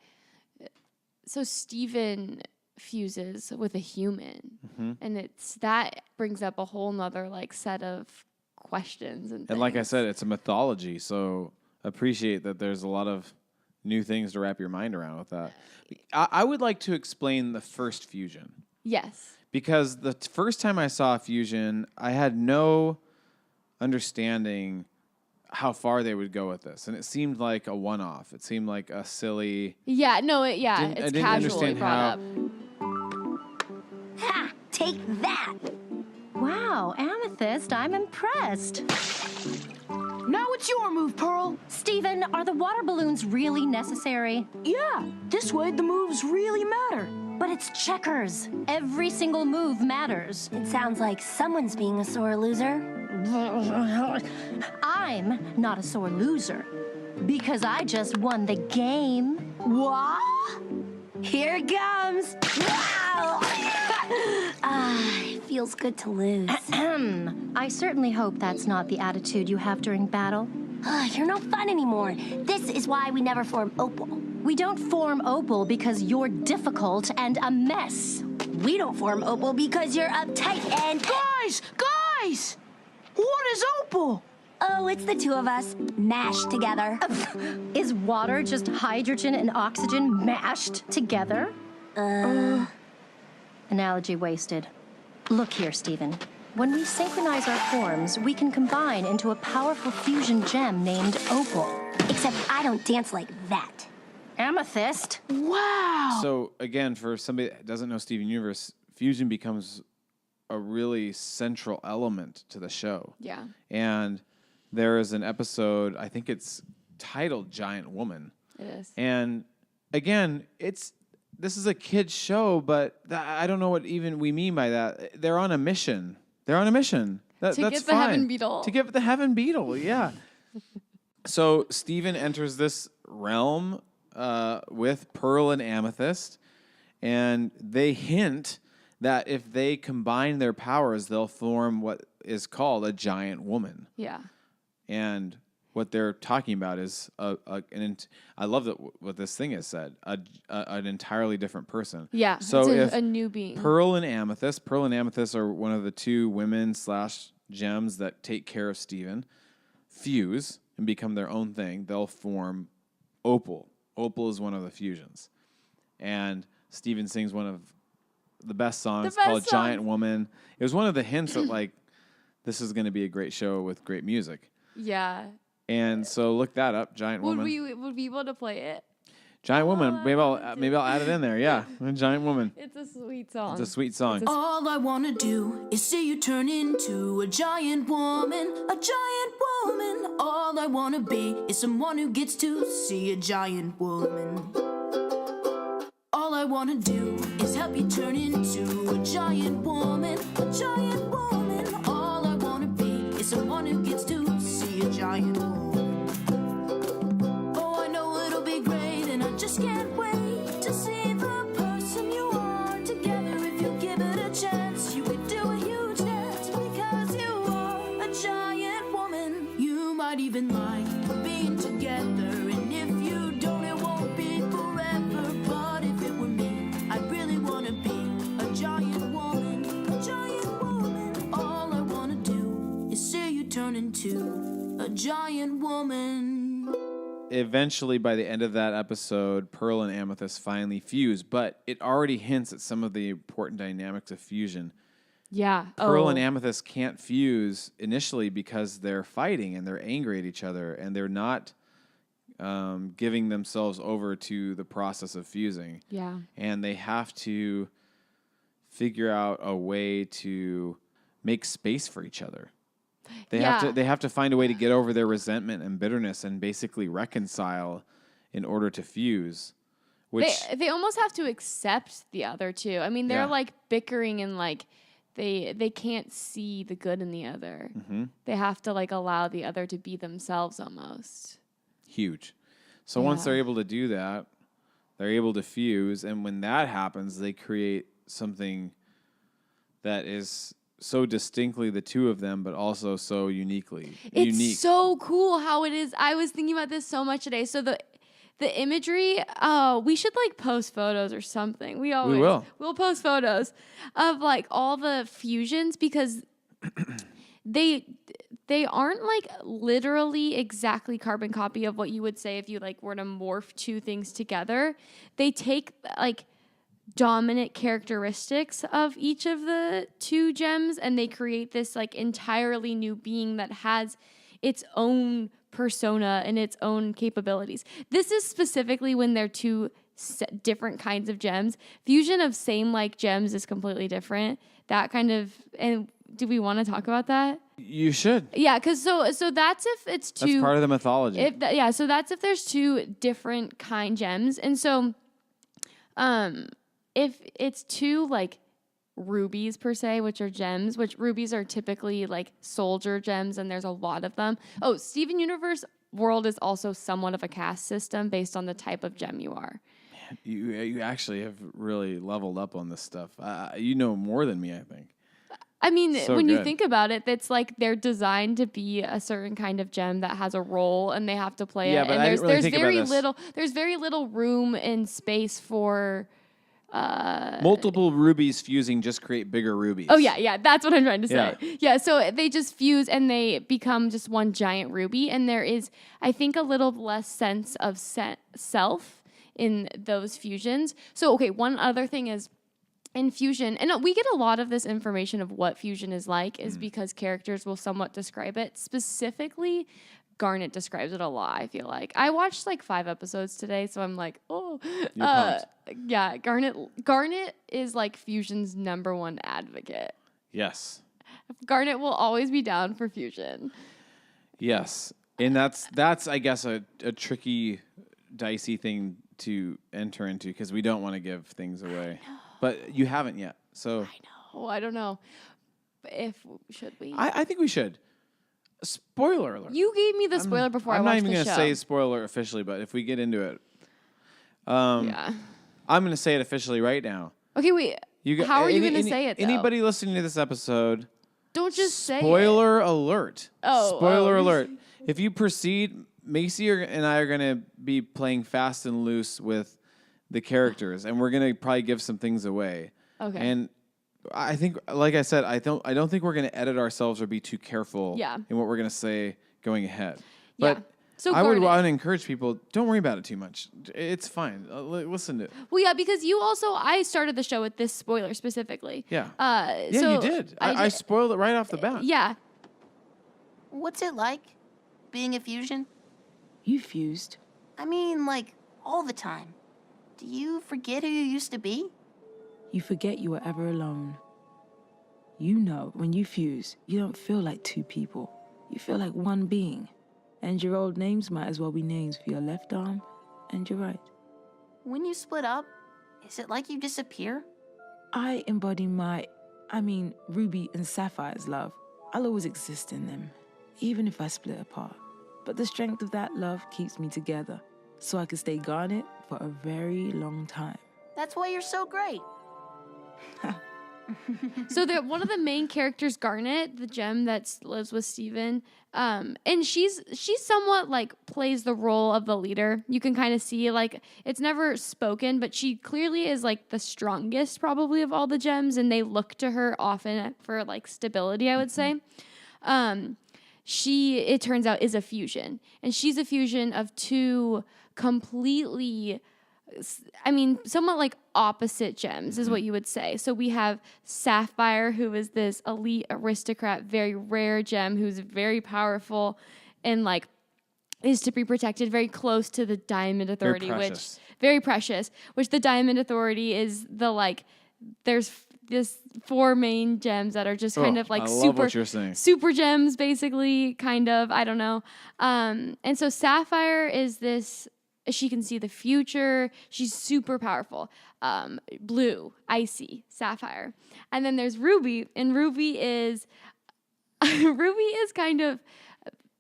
so Steven fuses with a human, and that brings up a whole nother like set of questions and like I said, it's a mythology, so appreciate that there's a lot of new things to wrap your mind around with that. I would like to explain the first fusion. Yes. Because the first time I saw fusion, I had no understanding how far they would go with this, and it seemed like a one-off. It seemed like a silly. Yeah. No. I It's didn't casually understand brought how. up. Ha! Take that! Wow, Amethyst, I'm impressed. Now it's your move, Pearl. Steven, are the water balloons really necessary? Yeah, this way the moves really matter. But it's checkers. Every single move matters. It sounds like someone's being a sore loser. I'm not a sore loser because I just won the game. What? Here it comes. Wow! It feels good to lose. I certainly hope that's not the attitude you have during battle. You're no fun anymore. This is why we never form Opal. We don't form Opal because you're difficult and a mess. We don't form Opal because you're uptight and... Guys! What is Opal? Oh, it's the two of us mashed together. Is water just hydrogen and oxygen mashed together? Analogy wasted. Look here, Steven. When we synchronize our forms, we can combine into a powerful fusion gem named Opal. Except I don't dance like that. Amethyst. Wow! So again, for somebody that doesn't know Steven Universe, fusion becomes a really central element to the show. Yeah. And there is an episode, I think it's titled Giant Woman. It is. And again, this is a kid's show, but I don't know what even we mean by that. They're on a mission. They're on a mission. That's get the fine. Heaven Beetle. To get the Heaven Beetle, yeah. So Steven enters this realm with Pearl and Amethyst, and they hint that if they combine their powers, they'll form what is called a giant woman. Yeah. And what they're talking about is I love that what this thing has said, an entirely different person. Yeah. So it's if a new being. Pearl and Amethyst are one of the two women / gems that take care of Steven, fuse and become their own thing. They'll form Opal. Opal is one of the fusions. And Steven sings one of the best songs called Giant Woman. It was one of the hints that like this is going to be a great show with great music. Yeah. And so look that up, Giant Woman. Would we be able to play it? Giant Woman. Maybe I'll add it in there. Yeah, Giant Woman. It's a sweet song. It's a sweet song. All I wanna do is see you turn into a giant woman, a giant woman. All I wanna be is someone who gets to see a giant woman. All I wanna do is help you turn into a giant woman, a giant woman. All I wanna be is someone who gets to see a giant woman. Oh, I know it'll be great, and I just can't wait to see the person you are together. If you give it a chance, you could do a huge dance because you are a giant woman. You might even like being together, and if you don't, it won't be forever. But if it were me, I'd really wanna be a giant woman, a giant woman. All I wanna do is see you turn into a giant woman. Eventually, by the end of that episode, Pearl and Amethyst finally fuse, but it already hints at some of the important dynamics of fusion. Yeah. Pearl and Amethyst can't fuse initially because they're fighting and they're angry at each other, and they're not giving themselves over to the process of fusing. Yeah. And they have to figure out a way to make space for each other. They have to find a way to get over their resentment and bitterness and basically reconcile in order to fuse. Which They almost have to accept the other two. I mean, they're Yeah. like bickering and like they can't see the good in the other. Mm-hmm. They have to like allow the other to be themselves almost. huge. So once Yeah. they're able to do that, they're able to fuse, and when that happens, they create something that is so distinctly the two of them, but also so uniquely It's unique. so cool how it is. I was thinking about this so much today. So the imagery, we should like post photos or something. We'll post photos of like all the fusions because they aren't like literally exactly carbon copy of what you would say if you like were to morph two things together. They take like dominant characteristics of each of the two gems and they create this like entirely new being that has its own persona and its own capabilities. This is specifically when they're two different kinds of gems. Fusion of same like gems is completely different. That kind of, and do we want to talk about that? You should. Yeah, because so that's if it's two. That's part of the mythology. So that's if there's two different kind gems, and so, if it's two like rubies per se, which are gems, which rubies are typically like soldier gems, and there's a lot of them. Oh, Steven Universe World is also somewhat of a caste system based on the type of gem you are. You actually have really leveled up on this stuff. You know more than me, I think. I mean, So when you good. think about it, it's like they're designed to be a certain kind of gem that has a role, and they have to play Yeah, it. but And I didn't really think about this. There's very little room and space for. Multiple rubies fusing just create bigger rubies. Oh yeah, that's what I'm trying to say. Yeah, so they just fuse and they become just one giant ruby, and there is, I think, a little less sense of self in those fusions. So okay, one other thing is. In fusion, and we get a lot of this information of what fusion is like is because characters will somewhat describe it. Specifically, Garnet describes it a lot, I feel like. I watched like 5 episodes today, so I'm like, oh. You're pumped. Yeah, Garnet is like fusion's #1 advocate. Yes. Garnet will always be down for fusion. Yes. And that's I guess a tricky, dicey thing to enter into because we don't want to give things away. But you haven't yet. So I don't know. Should we? I think we should. Spoiler alert. You gave me the spoiler before I watched the show. I'm not even going to say spoiler officially, but if we get into it, yeah. I'm going to say it officially right now. Okay, wait. How are you going to say it, though? Anybody listening to this episode, Don't just say it. spoiler alert. Oh, Spoiler oh. alert. If you proceed, Macy and I are going to be playing fast and loose with the characters, and we're going to probably give some things away. Okay. And I think, like I said, I don't think we're going to edit ourselves or be too careful in what we're going to say going ahead. Yeah. But So I would Garnet. want to encourage people, don't worry about it too much. It's fine. Listen to it. Well, yeah, because I started the show with this spoiler specifically. Yeah. Yeah, Yeah, you did. I spoiled it right off the bat. Yeah. What's it like being a fusion? You fused. I mean, like, all the time. Do you forget who you used to be? You forget you were ever alone. You know, when you fuse, you don't feel like two people. You feel like one being. And your old names might as well be names for your left arm and your right. When you split up, is it like you disappear? I embody Ruby and Sapphire's love. I'll always exist in them, even if I split apart. But the strength of that love keeps me together, so I can stay Garnet for a very long time. That's why you're so great. So one of the main characters, Garnet, the gem that lives with Steven, and she's somewhat like plays the role of the leader. You can kind of see like it's never spoken, but she clearly is like the strongest probably of all the gems, and they look to her often for like stability, I would say. She, it turns out, is a fusion, and she's a fusion of two completely, somewhat like opposite gems is what you would say. So we have Sapphire, who is this elite aristocrat, very rare gem, who's very powerful and like is to be protected, very close to the Diamond Authority, very precious, which the Diamond Authority is the like, there's this 4 main gems that are just kind of like I love what you're saying. super gems, basically, kind of, I don't know. And so Sapphire is this, she can see the future. She's super powerful. Blue, icy, Sapphire. And then there's Ruby, and Ruby is kind of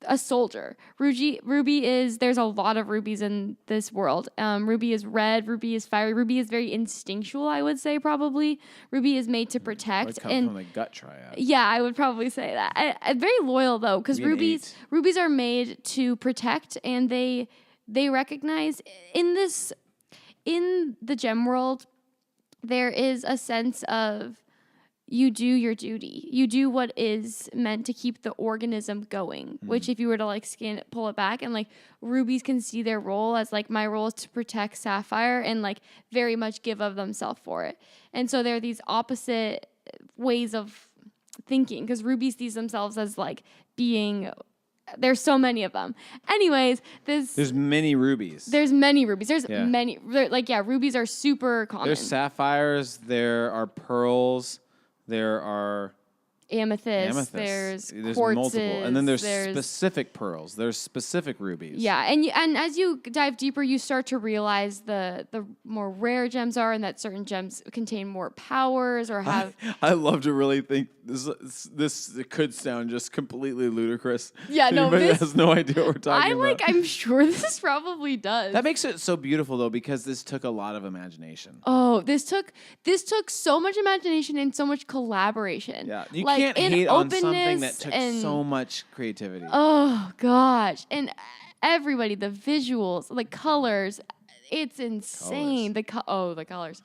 a soldier. Ruby is, there's a lot of rubies in this world. Ruby is red, Ruby is fiery, Ruby is very instinctual, I would say, probably. Ruby is made to protect. Come from the gut triad. Yeah, I would probably say that. Very loyal, though, because rubies are made to protect, and they recognize in the gem world, there is a sense of you do your duty. You do what is meant to keep the organism going, which if you were to like pull it back and like rubies can see their role as like my role is to protect Sapphire and like very much give of themselves for it. And so there are these opposite ways of thinking because ruby sees themselves as like being, there's so many of them. Anyways, there's many rubies. There's many rubies. There's many, rubies are super common. There's sapphires, there are pearls, there are amethyst. There's quartzes, multiple, and then there's specific pearls. There's specific rubies. Yeah, and as you dive deeper, you start to realize the more rare gems are, and that certain gems contain more powers or have. I love to really think this could sound just completely ludicrous. Yeah, no, Anybody has no idea what we're talking about. I'm sure this probably does. That makes it so beautiful though, because this took a lot of imagination. Oh, this took so much imagination and so much collaboration. Yeah, you can't hate on something that took so much creativity. Oh gosh, and everybody, the visuals, the colors, it's insane. Colors. The colors.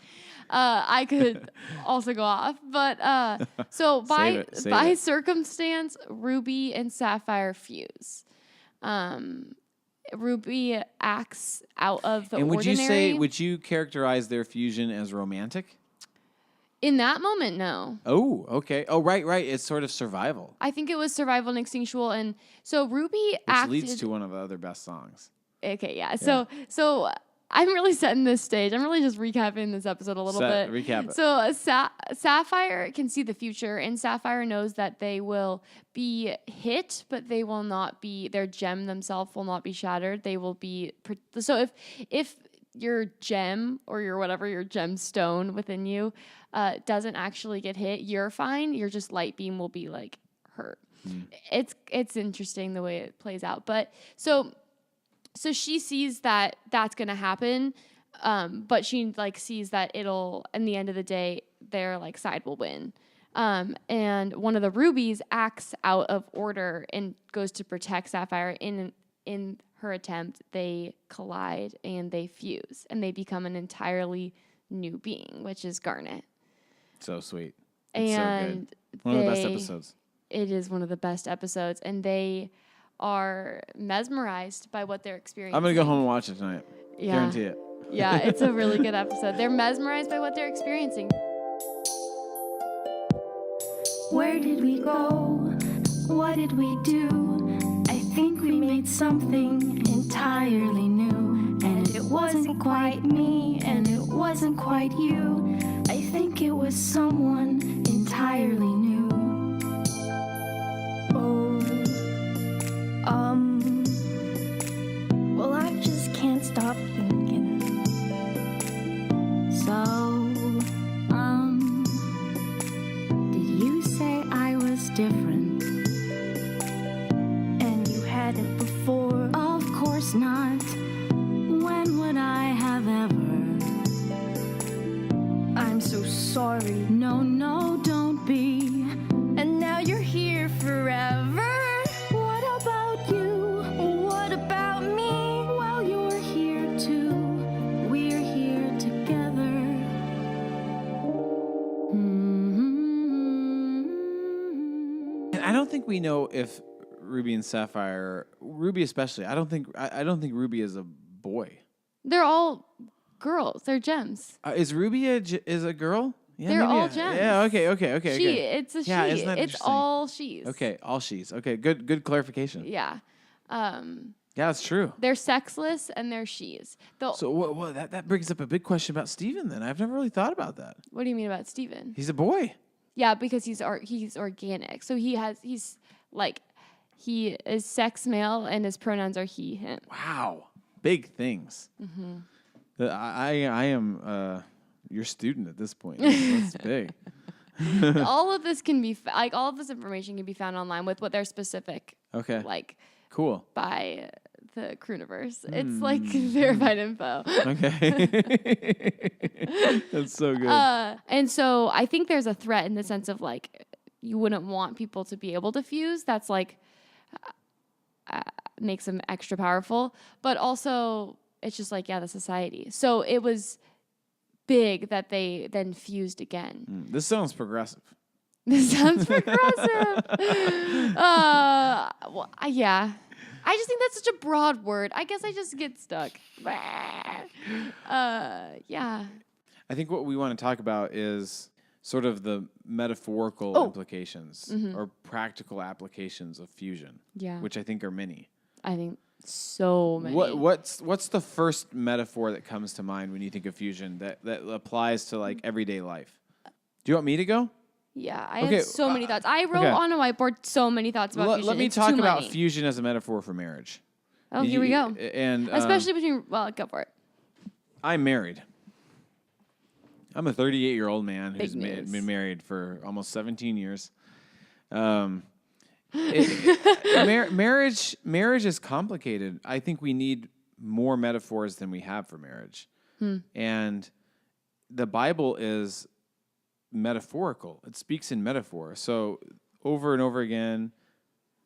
I could also go off, but so by circumstance, Ruby and Sapphire fuse. Ruby acts out of the ordinary. Would you characterize their fusion as romantic? In that moment, no. Oh, okay. Oh, right. It's sort of survival. I think it was survival and instinctual, and so Ruby Which leads to one of the other best songs. Okay, yeah. So I'm really setting this stage. I'm really just recapping this episode a little bit. Recap it. So Sapphire can see the future, and Sapphire knows that they will be hit, but they will not be. Their gem themselves will not be shattered. They will be. So if your gem or your gemstone within you doesn't actually get hit, you're fine. Your just light beam will be like hurt. It's interesting the way it plays out, but so she sees that that's going to happen, but she sees that it'll, in the end of the day, their side will win. And one of the rubies acts out of order and goes to protect Sapphire. In her attempt, they collide and they fuse, and they become an entirely new being, which is Garnet. So sweet. It's so good. One of the best episodes. It is one of the best episodes, and they are mesmerized by what they're experiencing. I'm going to go home and watch it tonight. Yeah. Guarantee it. Yeah, it's a really good episode. They're mesmerized by what they're experiencing. Where did we go? What did we do? I think we made something entirely new. And it wasn't quite me, and it wasn't quite you. I think it was someone entirely new. Well, I just can't stop thinking. So, did you say I was different? And you hadn't before? Of course not. When would I have ever? I'm so sorry. No, don't be. And now you're here forever. What about you? What about me? Well, you're here too. We're here together. And I don't think we know if Ruby and Sapphire, Ruby especially, I don't think Ruby is a boy. They're all girls. They're gems. Is Ruby is a girl? Yeah, they're all gems. Yeah, okay. It's a she. Yeah, isn't that it's all she's. Okay, all she's. Okay, good clarification. Yeah. Yeah, that's true. They're sexless and they're she's. So that brings up a big question about Steven then. I've never really thought about that. What do you mean about Steven? He's a boy. Yeah, because he's organic. So he is sex male and his pronouns are he, him. Wow. Big things. Mm-hmm. I am your student at this point. That's big. All of this can be all of this information can be found online with what they're specific. Okay. Cool. By the Crooniverse. It's verified info. Okay. That's so good. And so I think there's a threat in the sense of you wouldn't want people to be able to fuse. That's makes them extra powerful, but also it's just the society. So it was big that they then fused again. This sounds progressive. This sounds progressive. Yeah. I just think that's such a broad word. I guess I just get stuck. Yeah. I think what we want to talk about is sort of the metaphorical implications or practical applications of fusion. Yeah. Which I think are many. I think so many. What's the first metaphor that comes to mind when you think of fusion that applies to like everyday life? Do you want me to go? Yeah, I Okay, have so many thoughts. I wrote okay. on a whiteboard so many thoughts about fusion. Let me It's talk too about many. fusion as a metaphor for marriage. Oh, here we go. And Especially between, well, go for it. I'm married. I'm a 38-year-old man who's Big news. been married for almost 17 years. Marriage is complicated. I think we need more metaphors than we have for marriage. And the Bible is metaphorical. It speaks in metaphor. So over and over again,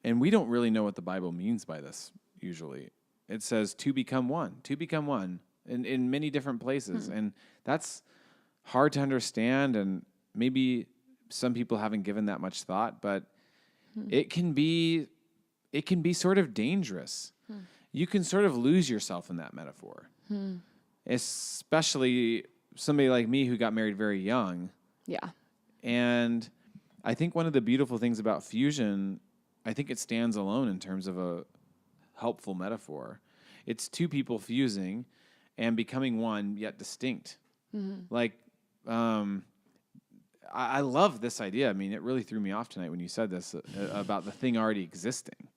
and we don't really know what the Bible means by this usually. It says to become one in many different places. And that's hard to understand, and maybe some people haven't given that much thought, but it can be sort of dangerous. You can sort of lose yourself in that metaphor. Especially somebody like me who got married very young. Yeah. And I think one of the beautiful things about fusion, I think it stands alone in terms of a helpful metaphor. It's two people fusing and becoming one, yet distinct. Like, I love this idea. I mean, it really threw me off tonight when you said this about the thing already existing.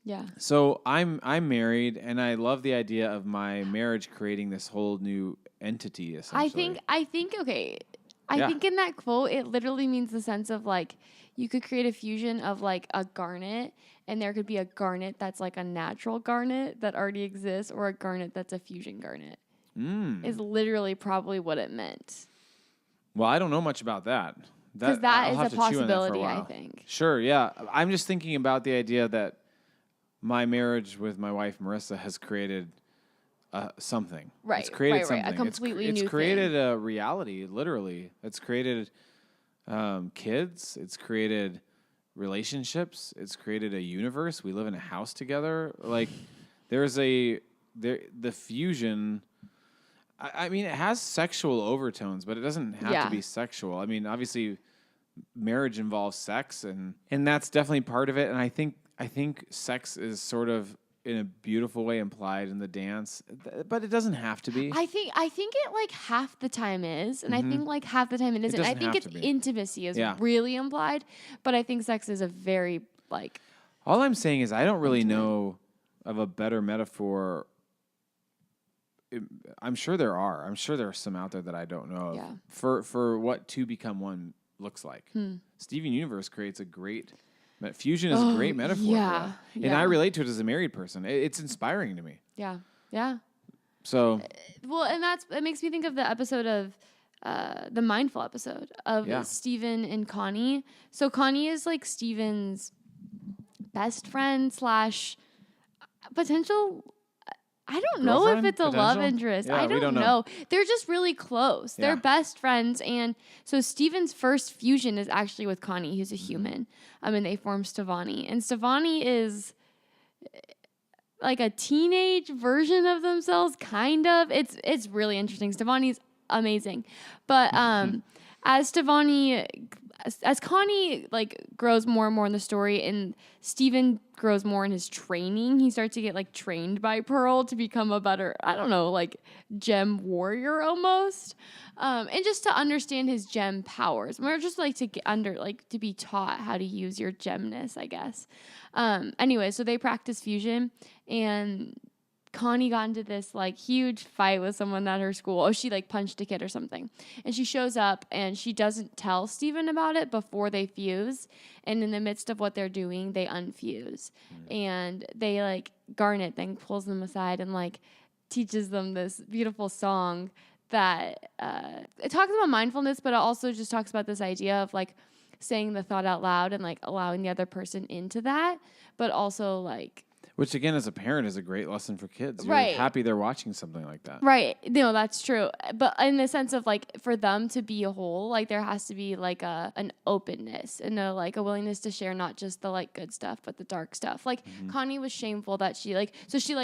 Yeah. So I'm married, and I love the idea of my marriage creating this whole new entity. Essentially, I think okay. Yeah. I think in that quote, it literally means the sense of like you could create a fusion of like a garnet, and there could be a garnet that's like a natural garnet that already exists, or a garnet that's a fusion garnet. Is literally probably what it meant. Well, I don't know much about that. Because I'll that have is a to chew on that for possibility, I while. think. Sure, yeah. I'm just thinking about the idea that my marriage with my wife Marissa has created something. Right, It's created right, something. a completely it's new created a reality, literally. It's created kids. It's created relationships. It's created a universe. We live in a house together. Like, the fusion. I mean, it has sexual overtones, but it doesn't have to be sexual. I mean, obviously, marriage involves sex, and that's definitely part of it. And I think sex is sort of in a beautiful way implied in the dance, but it doesn't have to be. I think it like half the time is, and I think like half the time it isn't. I doesn't think have it's to be. intimacy is Yeah. really implied, but I think sex is a very like All I'm saying is I don't really know of a better metaphor. I'm sure there are. I'm sure there are some out there that I don't know of Yeah. for what to become one looks like. Steven Universe creates a great fusion is a great metaphor. For yeah, that. And yeah. I relate to it as a married person. It's inspiring to me. yeah. So Well, and it makes me think of the episode of the mindful episode of Yeah. Steven and Connie. So Connie is like Steven's best friend / potential. I don't know if Girlfriend? it's a love Potential? interest. Yeah, I we don't don't know. know. They're just really close. They're Yeah. best friends. And so Steven's first fusion is actually with Connie, who's a Mm-hmm. human. And they form Stevani. And Stevani is like a teenage version of themselves, kind of. It's really interesting. Stevani's amazing. But as Connie like grows more and more in the story, and Steven grows more in his training, he starts to get like trained by Pearl to become a better, I don't know, like gem warrior almost, and just to understand his gem powers, or just like to get to be taught how to use your gemness, I guess. Anyway, so they practice fusion, and Connie got into this like huge fight with someone at her school. Oh, she like punched a kid or something. And she shows up and she doesn't tell Steven about it before they fuse. And in the midst of what they're doing, they unfuse. And they like Garnet then pulls them aside and like teaches them this beautiful song that it talks about mindfulness, but it also just talks about this idea of like saying the thought out loud and like allowing the other person into that, but also like Which, again, as a parent, is a great lesson for kids. You're Right. happy they're watching something like that. Right. No, that's true. But in the sense of like for them to be a whole, like there has to be like an openness and a willingness to share not just the like good stuff, but the dark stuff. Like Connie was shameful that she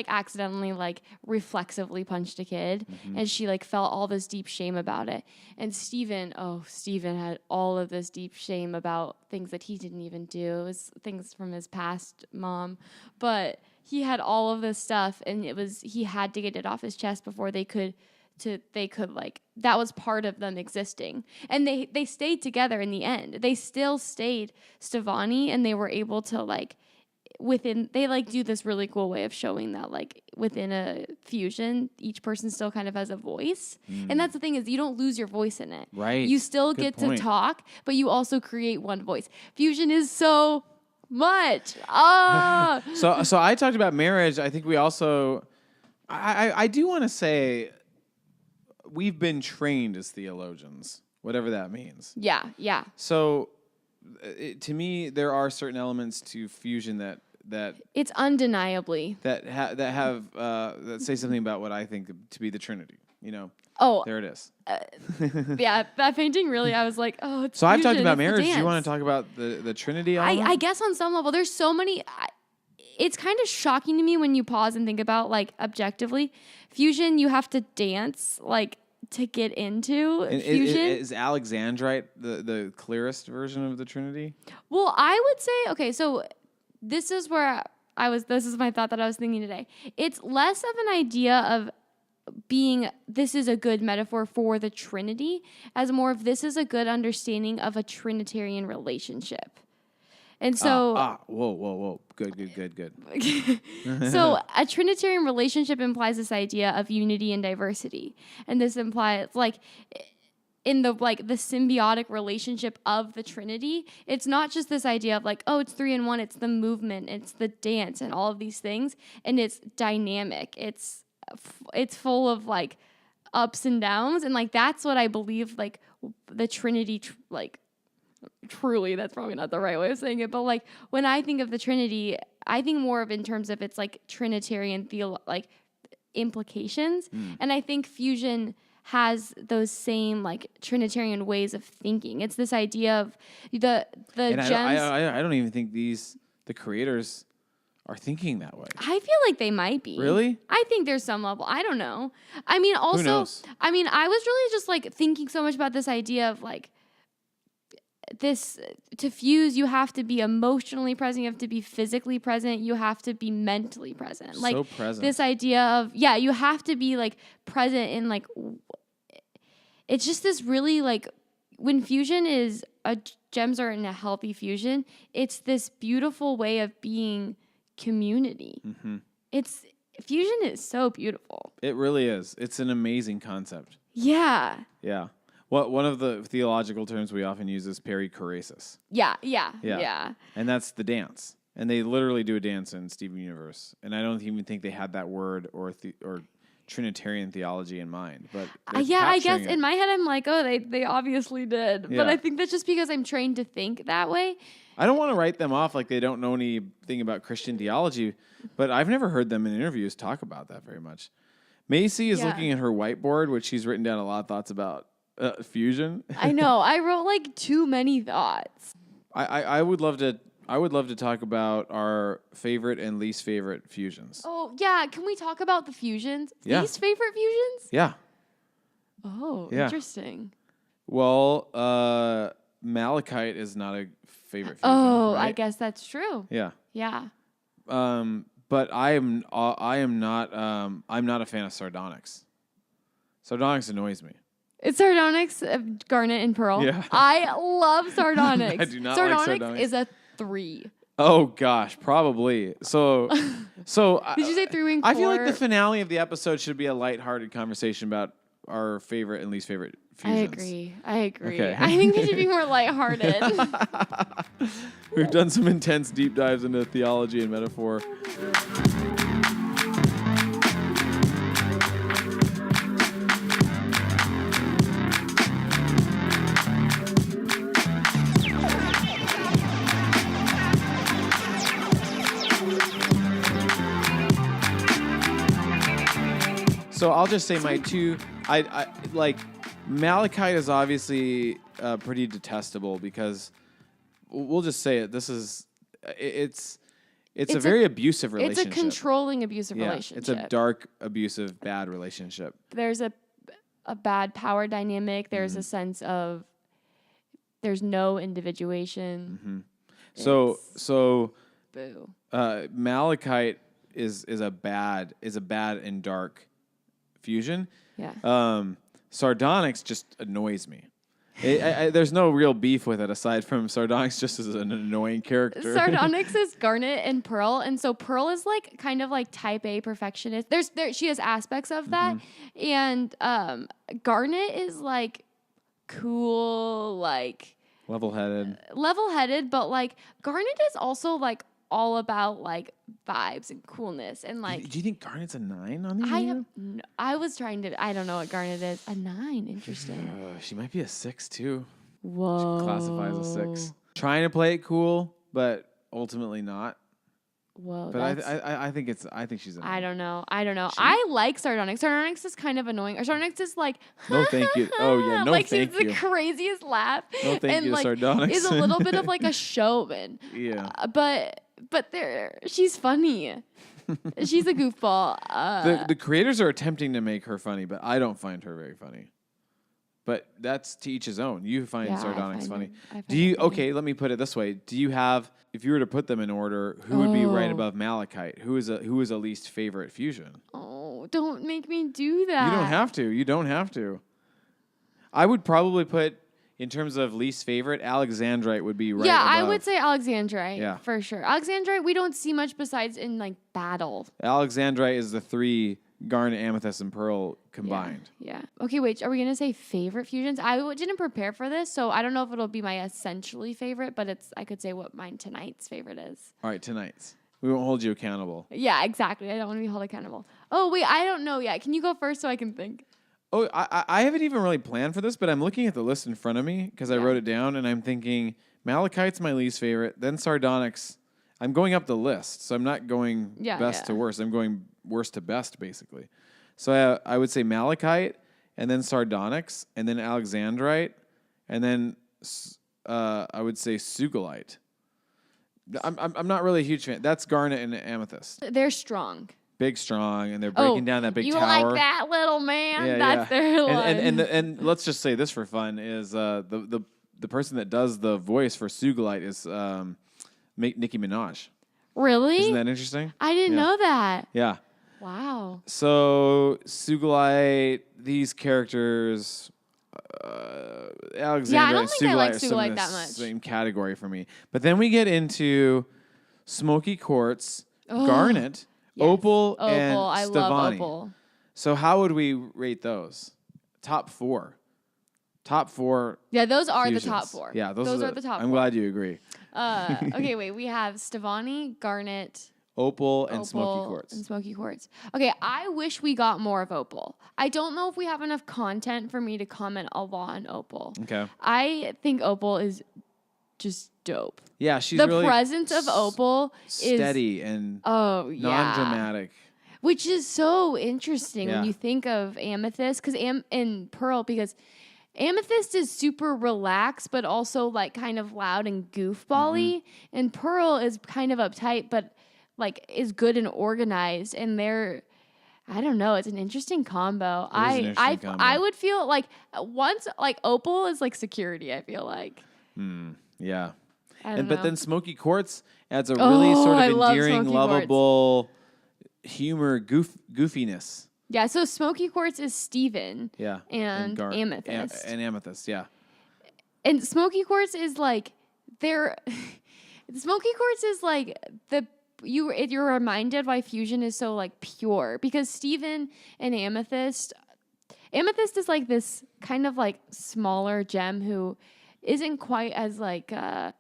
accidentally like reflexively punched a kid and she like felt all this deep shame about it. And Steven had all of this deep shame about things that he didn't even do. It was things from his past mom. But he had all of this stuff, and he had to get it off his chest before they could like, that was part of them existing. And they stayed together in the end. They still stayed Stevani, and they were able to like they like do this really cool way of showing that like within a fusion, each person still kind of has a voice. And that's the thing, is you don't lose your voice in it. Right. You still Good get point. to talk, but you also create one voice. Fusion is so much. Ah. So I talked about marriage. I think we also, I do want to say, we've been trained as theologians, whatever that means. Yeah. So to me, there are certain elements to fusion that It's undeniably. that say something about what I think to be the Trinity. You know, Oh, there it is. yeah, that painting really, I was like, oh, it's So I've talked fusion, about it's the marriage. Do you dance. want to talk about the Trinity element? I guess on some level, there's so many. It's kind of shocking to me when you pause and think about, like, objectively, fusion. You have to dance like to get into And fusion. is Alexandrite the clearest version of the Trinity? Well, I would say, okay, so this is where this is my thought that I was thinking today. It's less of an idea of this is a good metaphor for the Trinity, as more of this is a good understanding of a Trinitarian relationship. And so, whoa. Good. so a Trinitarian relationship implies this idea of unity and diversity. And this implies, like, in the symbiotic relationship of the Trinity, it's not just this idea of like, oh, it's 3 in 1, it's the movement, it's the dance and all of these things. And it's dynamic. It's full of like ups and downs. And like, that's what I believe, like the Trinity, truly, that's probably not the right way of saying it. But like, when I think of the Trinity, I think more of in terms of its like Trinitarian implications. And I think fusion has those same like Trinitarian ways of thinking. It's this idea of the And gems. I don't even think the creators are thinking that way. I feel like they might be. Really? I think there's some level. I don't know. I mean, also, knows? I mean, I was really just like thinking so much about this idea of like this, to fuse, you have to be emotionally present, you have to be physically present, you have to be mentally present. Like So present. this idea of, yeah, you have to be like present in like, it's just this really like, when fusion is, gems are in a healthy fusion, it's this beautiful way of being community. Fusion is so beautiful. It really is. It's an amazing concept. Yeah. Yeah. One of the theological terms we often use is perichoresis. Yeah. And that's the dance. And they literally do a dance in Steven Universe. And I don't even think they had that word or Trinitarian theology in mind. But yeah, I guess capturing it. in my head I'm like, oh, they obviously did. Yeah. But I think that's just because I'm trained to think that way. I don't want to write them off like they don't know anything about Christian theology, but I've never heard them in interviews talk about that very much. Macy is Yeah. looking at her whiteboard, which she's written down a lot of thoughts about fusion. I know. I wrote like too many thoughts. I would love to talk about our favorite and least favorite fusions. Oh, yeah. Can we talk about the fusions? Yeah. Least favorite fusions? Yeah. Oh, Yeah. interesting. Well, Malachite is not a favorite fusion. Oh, right? I guess that's true. Yeah. Yeah. But I'm not a fan of sardonyx. Sardonyx annoys me. It's sardonyx, garnet, and pearl. Yeah. I love sardonyx. I do not like sardonyx. Is a 3. Oh gosh, probably. So Did you say 3-wing I feel like the court? finale of the episode should be a lighthearted conversation about our favorite and least favorite fusions. I agree. Okay. I think they should be more lighthearted. We've done some intense deep dives into theology and metaphor. So I'll just say my two. I like Malachite is obviously pretty detestable because we'll just say it. This is it's a very abusive relationship. It's a controlling abusive yeah, relationship. It's a dark, abusive, bad relationship. There's a bad power dynamic. There's a sense of there's no individuation. So boo. Malachite is a bad and dark fusion. Yeah. Sardonyx just annoys me. There's no real beef with it aside from Sardonyx just as an annoying character. Sardonyx is Garnet and Pearl, and so Pearl is like kind of like type A perfectionist. She has aspects of that, and Garnet is like cool, like level-headed, but like Garnet is also like all about like vibes and coolness and like. Do you think Garnet's a 9 on the Enneagram? I was trying to. I don't know what Garnet is. A 9. Interesting. She might be a 6 too. Whoa. She classifies as a 6. Trying to play it cool, but ultimately not. Whoa. But I think she's a 9. I don't know. I like Sardonyx. Sardonyx is kind of annoying. Sardonyx is like. No, thank you. Oh yeah, no, like thank you. Like the craziest laugh. No, thank and you, like, Sardonyx. is a little bit of like a showman. Yeah. But she's funny. She's a goofball. The creators are attempting to make her funny, but I don't find her very funny. But that's to each his own. You find Sardonyx funny. Do you? Okay, let me put it this way. Do you have? If you were to put them in order, who would be right above Malachite? Who is a least favorite fusion? Oh, don't make me do that. You don't have to. I would probably put. In terms of least favorite, Alexandrite would be right above. I would say Alexandrite. Yeah. For sure. Alexandrite, we don't see much besides in like battle. Alexandrite is the 3 Garnet, Amethyst, and Pearl combined. Yeah. Okay, wait. Are we going to say favorite fusions? I didn't prepare for this, so I don't know if it'll be my essentially favorite, but I could say what mine tonight's favorite is. All right, tonight's. We won't hold you accountable. Yeah, exactly. I don't want to be held accountable. Oh, wait. I don't know yet. Can you go first so I can think? Oh, I haven't even really planned for this, but I'm looking at the list in front of me because I wrote it down, and I'm thinking Malachite's my least favorite, then Sardonyx. I'm going up the list, so I'm not going best to worst. I'm going worst to best, basically. So I would say Malachite, and then Sardonyx, and then Alexandrite, and then I would say Sugilite. I'm not really a huge fan. That's Garnet and Amethyst. They're strong. Big, strong, and they're breaking down that big you tower. You like that little man? Yeah, That's their one. And let's just say this for fun is the person that does the voice for Sugilite is Nicki Minaj. Really? Isn't that interesting? I didn't know that. Yeah. Wow. So Sugilite, these characters, Alexandra I don't and think I Sugilite like are some Sugilite in the that much. same category for me. But then we get into Smoky Quartz, Garnet. Yes. Opal and I Stevani. love Opal. So how would we rate those? Top 4. Yeah, those are fusions. the top 4. Yeah, those are the top 4. I'm glad you agree. Okay, wait. We have Stevani, Garnet, Opal, and Smoky Quartz. Okay, I wish we got more of Opal. I don't know if we have enough content for me to comment a lot on Opal. Okay. I think Opal is just dope. Yeah, she's the really presence of Opal is steady and non-dramatic. Which is so interesting when you think of Amethyst and Pearl, because Amethyst is super relaxed but also like kind of loud and goofball-y, and Pearl is kind of uptight but like is good and organized, and I don't know. It's an interesting combo. I would feel like once like Opal is like security. I feel like. Yeah. But then Smoky Quartz adds a really sort of endearing, lovable humor, goofiness. Yeah, so Smoky Quartz is Steven. Yeah. And Amethyst. And Amethyst, yeah. And Smoky Quartz is like Smoky Quartz is like you're reminded why fusion is so like pure, because Steven and Amethyst is like this kind of like smaller gem who isn't quite as like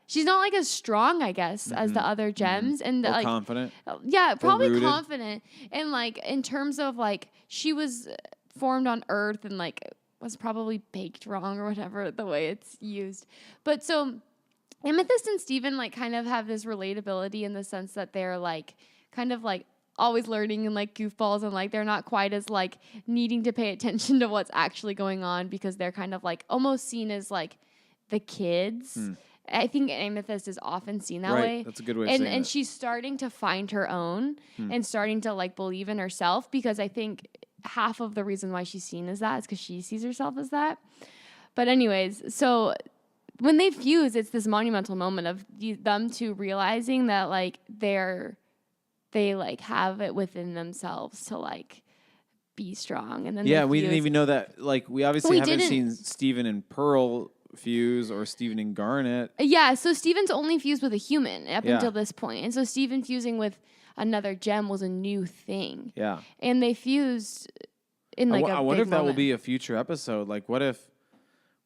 she's not like as strong, I guess, as the other gems, and or like confident. Yeah, probably rooted. confident, and like in terms of like she was formed on Earth and like was probably baked wrong or whatever the way it's used. But so Amethyst and Steven like kind of have this relatability in the sense that they're like kind of like always learning and like goofballs and like they're not quite as like needing to pay attention to what's actually going on because they're kind of like almost seen as like the kids. I think Amethyst is often seen that way. That's a good way of saying and it. she's starting to find her own and starting to like believe in herself because I think half of the reason why she's seen as that is because she sees herself as that. But anyways, so when they fuse, it's this monumental moment of them two realizing that like they like have it within themselves to like be strong. And then we didn't even know that. Like we obviously haven't didn't. seen Steven and Pearl fuse or Steven and Garnet. Yeah, so Steven's only fused with a human up Yeah. until this point. And so Steven fusing with another gem was a new thing. Yeah. And they fused in like I a wonder big if that will moment. be a future episode. Like what if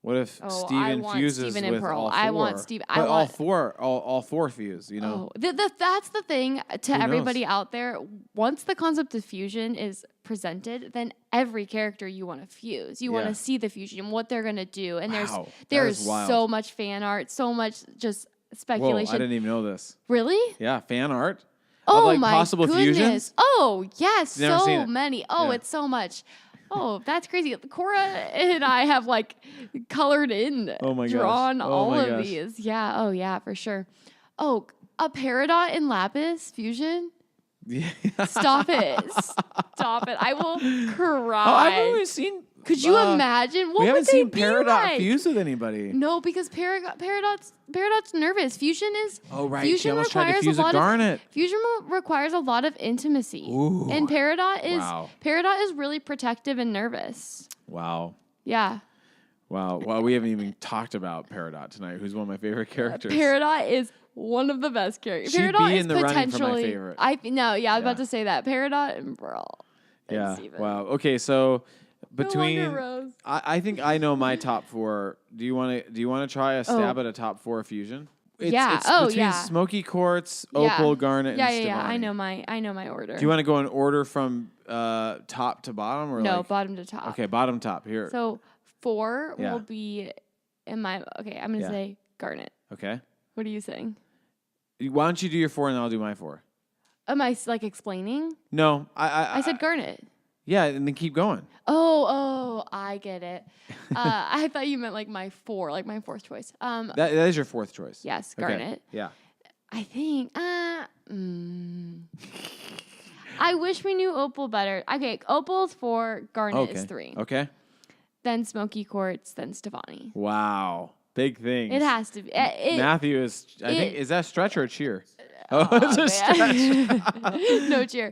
I Steven want fuses Steven and with Pearl. all four? I want Steven. I But want all four fuse, you know. Oh, that's the thing to Who everybody knows? out there. Once the concept of fusion is presented, then every character you want to fuse. You want Yeah. to see the fusion, what they're gonna do, and Wow, that there's is wild. so much fan art, so much just Whoa, speculation. I didn't even know this. Really? Yeah, fan art. Oh of like my possible goodness! fusions. Oh yes, Never seen so it. many. Oh, Yeah. it's so much. Oh, that's crazy. Cora and I have like colored in, Oh my gosh. drawn Oh all my of gosh. these. Yeah. Oh yeah, for sure. Oh, a Peridot and Lapis fusion. Yeah. Stop it. Stop it. I will Oh, cry. I haven't even seen. Could you imagine? What We would haven't they seen be Peridot like? fuse with anybody. No, because Peridot's nervous. Fusion is. Oh right, she Fusion almost tried to requires fuse a a lot Garnet. Fusion requires a lot of intimacy. Ooh. And Peridot Wow. is really protective and nervous. Wow. Yeah. Wow. Well, we haven't even talked about Peridot tonight, who's one of my favorite characters. Peridot is one of the best characters. She'd Peridot be is in the running for my potentially favorite. I was Yeah. about to say that. Peridot and Pearl. and Yeah. Steven. Wow. Okay. So between, No wonder Rose. I think I know my top four. Do you want to try a stab at a top four fusion? Yeah. It's Oh, between yeah. Smoky Quartz, Yeah. Opal, Garnet, Yeah, and yeah, yeah. Stevonnie. I know my order. Do you want to go in order from top to bottom, or No, like, bottom to top. okay, bottom top here. So 4 Yeah. will be in my I'm gonna Yeah. say Garnet. Okay. What are you saying? Why don't you do your 4 and then I'll do my 4? Am I like explaining? No, I said Garnet. yeah, and then keep going. Oh, I get it. I thought you meant like my 4, like my 4th choice. That is your 4th choice. Yes, Okay. Garnet. Yeah. I think. I wish we knew Opal better. Okay, Opal's 4, Garnet Okay. is 3. Okay. Then Smoky Quartz, then Stevonnie. Wow. Big things. It has to be. Matthew is. I think it- is that stretch or cheer? Oh, it's a stretch. man. No cheer.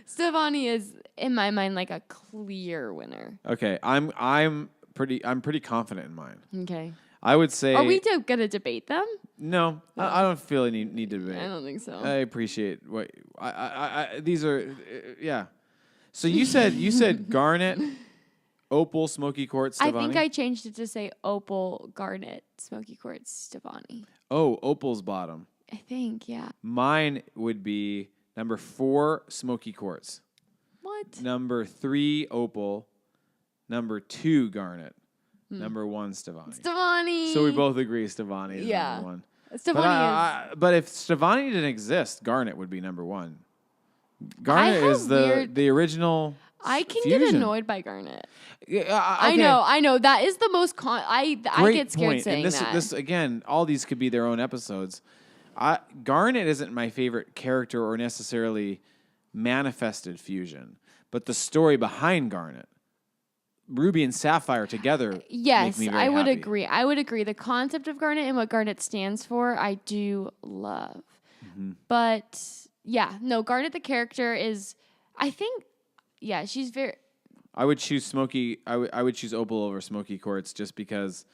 Stevonnie is in my mind like a clear winner. Okay, I'm pretty confident in mine. Okay. I would say. Are we gonna debate them? No, I don't feel any need to debate. I don't think so. I appreciate what these are. Yeah. So you said Garnet, Opal, Smoky Quartz, Stevonnie. I think I changed it to say Opal, Garnet, Smoky Quartz, Stevonnie. Oh, Opal's bottom. I think, yeah. Mine would be number 4, Smoky Quartz. What? Number 3, Opal. Number 2, Garnet. Number 1, Stevonnie. Stevonnie. So we both agree Stevonnie is Yeah. number 1. Stevonnie But if Stevonnie didn't exist, Garnet would be number 1. Garnet have is weird- the original. I can get fusion. annoyed by Garnet. Yeah, I okay. know. That is the most I Great get scared point. saying and that. This again, all these could be their own episodes. Garnet isn't my favorite character or necessarily manifested fusion, but the story behind Garnet, Ruby and Sapphire together. Yes, make me very I would happy. agree. I would agree. The concept of Garnet and what Garnet stands for, I do love. Mm-hmm. But yeah, no, Garnet the character is, I think, yeah, she's very. I would choose Smoky. I would choose Opal over Smoky Quartz just because,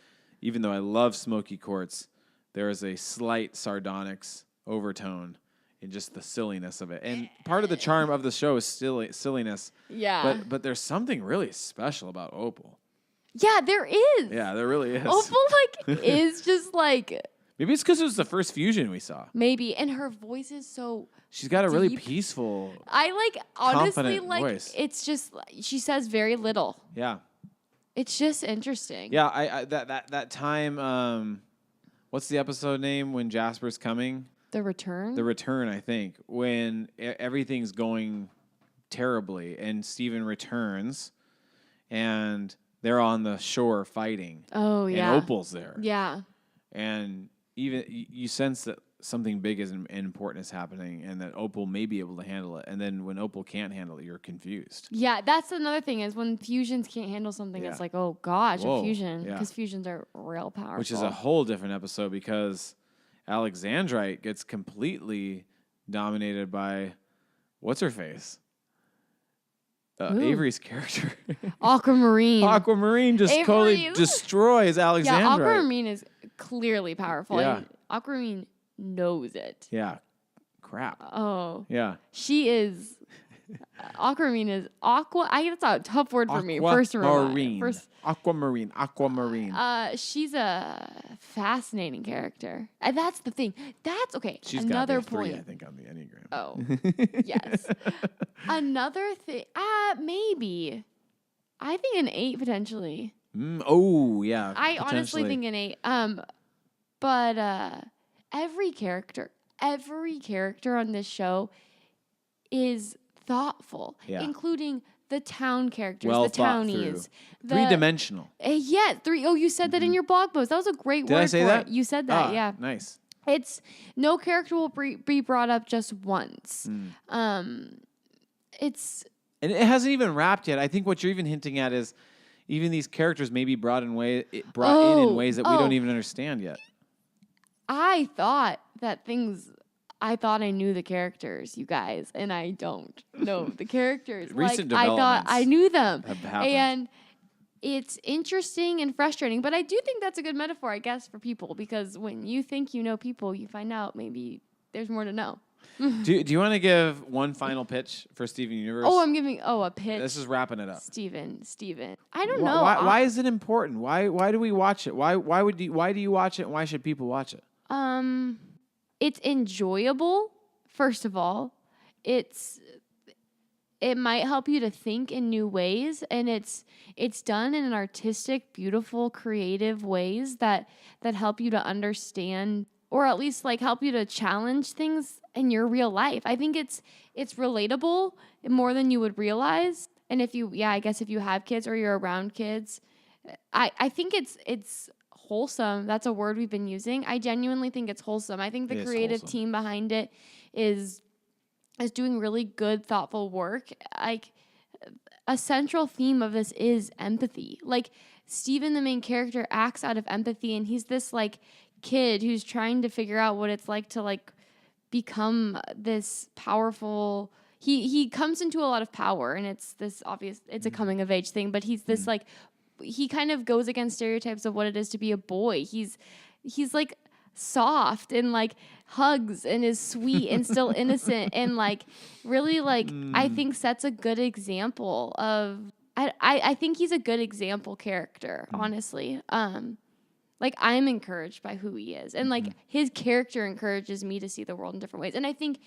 even though I love Smoky Quartz, there is a slight sardonyx overtone in just the silliness of it. And part of the charm of the show is silliness. Yeah. But there's something really special about Opal. Yeah, there is. Yeah, there really is. Opal like is just like Maybe it's because it was the first fusion we saw. maybe, and her voice is so. She's got a really Deep. peaceful. I like honestly Confident like voice. it's just she says very little. Yeah. It's just interesting. Yeah, I that time. What's the episode name when Jasper's coming? The Return? The Return, I think, when everything's going terribly and Steven returns and they're on the shore fighting. Oh, yeah. And Opal's there. Yeah. And even you sense that something big and important is happening and that Opal may be able to handle it. And then when Opal can't handle it, you're confused. Yeah, that's another thing is when fusions can't handle something, it's like, oh gosh, Whoa, a fusion. yeah. Because fusions are real powerful. Which is a whole different episode because Alexandrite gets completely dominated by what's-her-face? Avery's character. Aquamarine. Aquamarine just totally destroys Alexandrite. Yeah, Aquamarine is clearly powerful. Yeah. And Aquamarine knows it. Yeah. Crap. Oh. Yeah. She is. Aquamarine is that's a tough word for me. First Aquamarine. Aquamarine. She's a fascinating character. And that's the thing. That's okay. She's another got point. 3, I think, on the Enneagram. Oh, yes. Another thing. Maybe. I think an 8 potentially. Oh, yeah. I honestly think an 8. But every character on this show is thoughtful, including the town characters, the townies. 3-dimensional. Yeah, 3. Oh, you said that in your blog post. That was a great word Did I say for that? it. You said that, yeah. Nice. It's no character will be brought up just once. It's and it hasn't even wrapped yet. I think what you're even hinting at is even these characters may be brought in ways that we don't even understand yet. I thought I knew the characters, you guys, and I don't know the characters. Recent I thought I knew them. Have happened. And it's interesting and frustrating, but I do think that's a good metaphor, I guess, for people, because when you think you know people, you find out maybe there's more to know. Do you want to give one final pitch for Steven Universe? Oh, I'm giving a pitch. This is wrapping it up. Steven. I don't know. Why is it important? Why do we watch it? Why do you watch it? And why should people watch it? It's enjoyable. First of all, it might help you to think in new ways, and it's done in an artistic, beautiful, creative ways that help you to understand, or at least like help you to challenge things in your real life. I think it's relatable more than you would realize. And if you have kids or you're around kids, I think it's wholesome. That's a word we've been using. I genuinely think it's wholesome. I think the creative team behind it is doing really good, thoughtful work. Like, a central theme of this is empathy. Like, Steven, the main character, acts out of empathy, and he's this like kid who's trying to figure out what it's like to like become this powerful. He comes into a lot of power, and it's this obvious. It's a coming of age thing, but he's this like. He kind of goes against stereotypes of what it is to be a boy. He's like soft and like hugs and is sweet and still innocent and like really like I think sets a good example of I think he's a good example character, honestly. Like, I'm encouraged by who he is, and like his character encourages me to see the world in different ways. And I think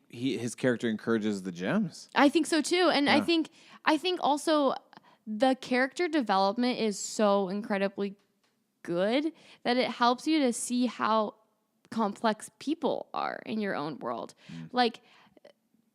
his character encourages the gems. I think so too. And I think also the character development is so incredibly good that it helps you to see how complex people are in your own world. Like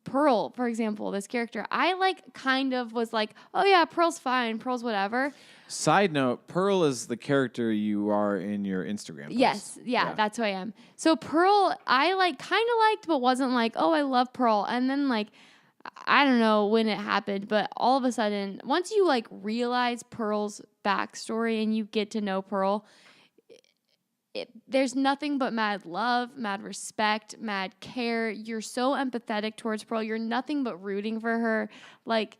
Pearl, for example, this character, I like kind of was like, oh yeah, Pearl's fine, Pearl's whatever. Side note, Pearl is the character you are in your Instagram post. Yes, yeah, that's who I am. So Pearl, I like kind of liked, but wasn't like, oh, I love Pearl. And then like, I don't know when it happened, but all of a sudden, once you like realize Pearl's backstory and you get to know Pearl, there's nothing but mad love, mad respect, mad care. You're so empathetic towards Pearl. You're nothing but rooting for her. Like,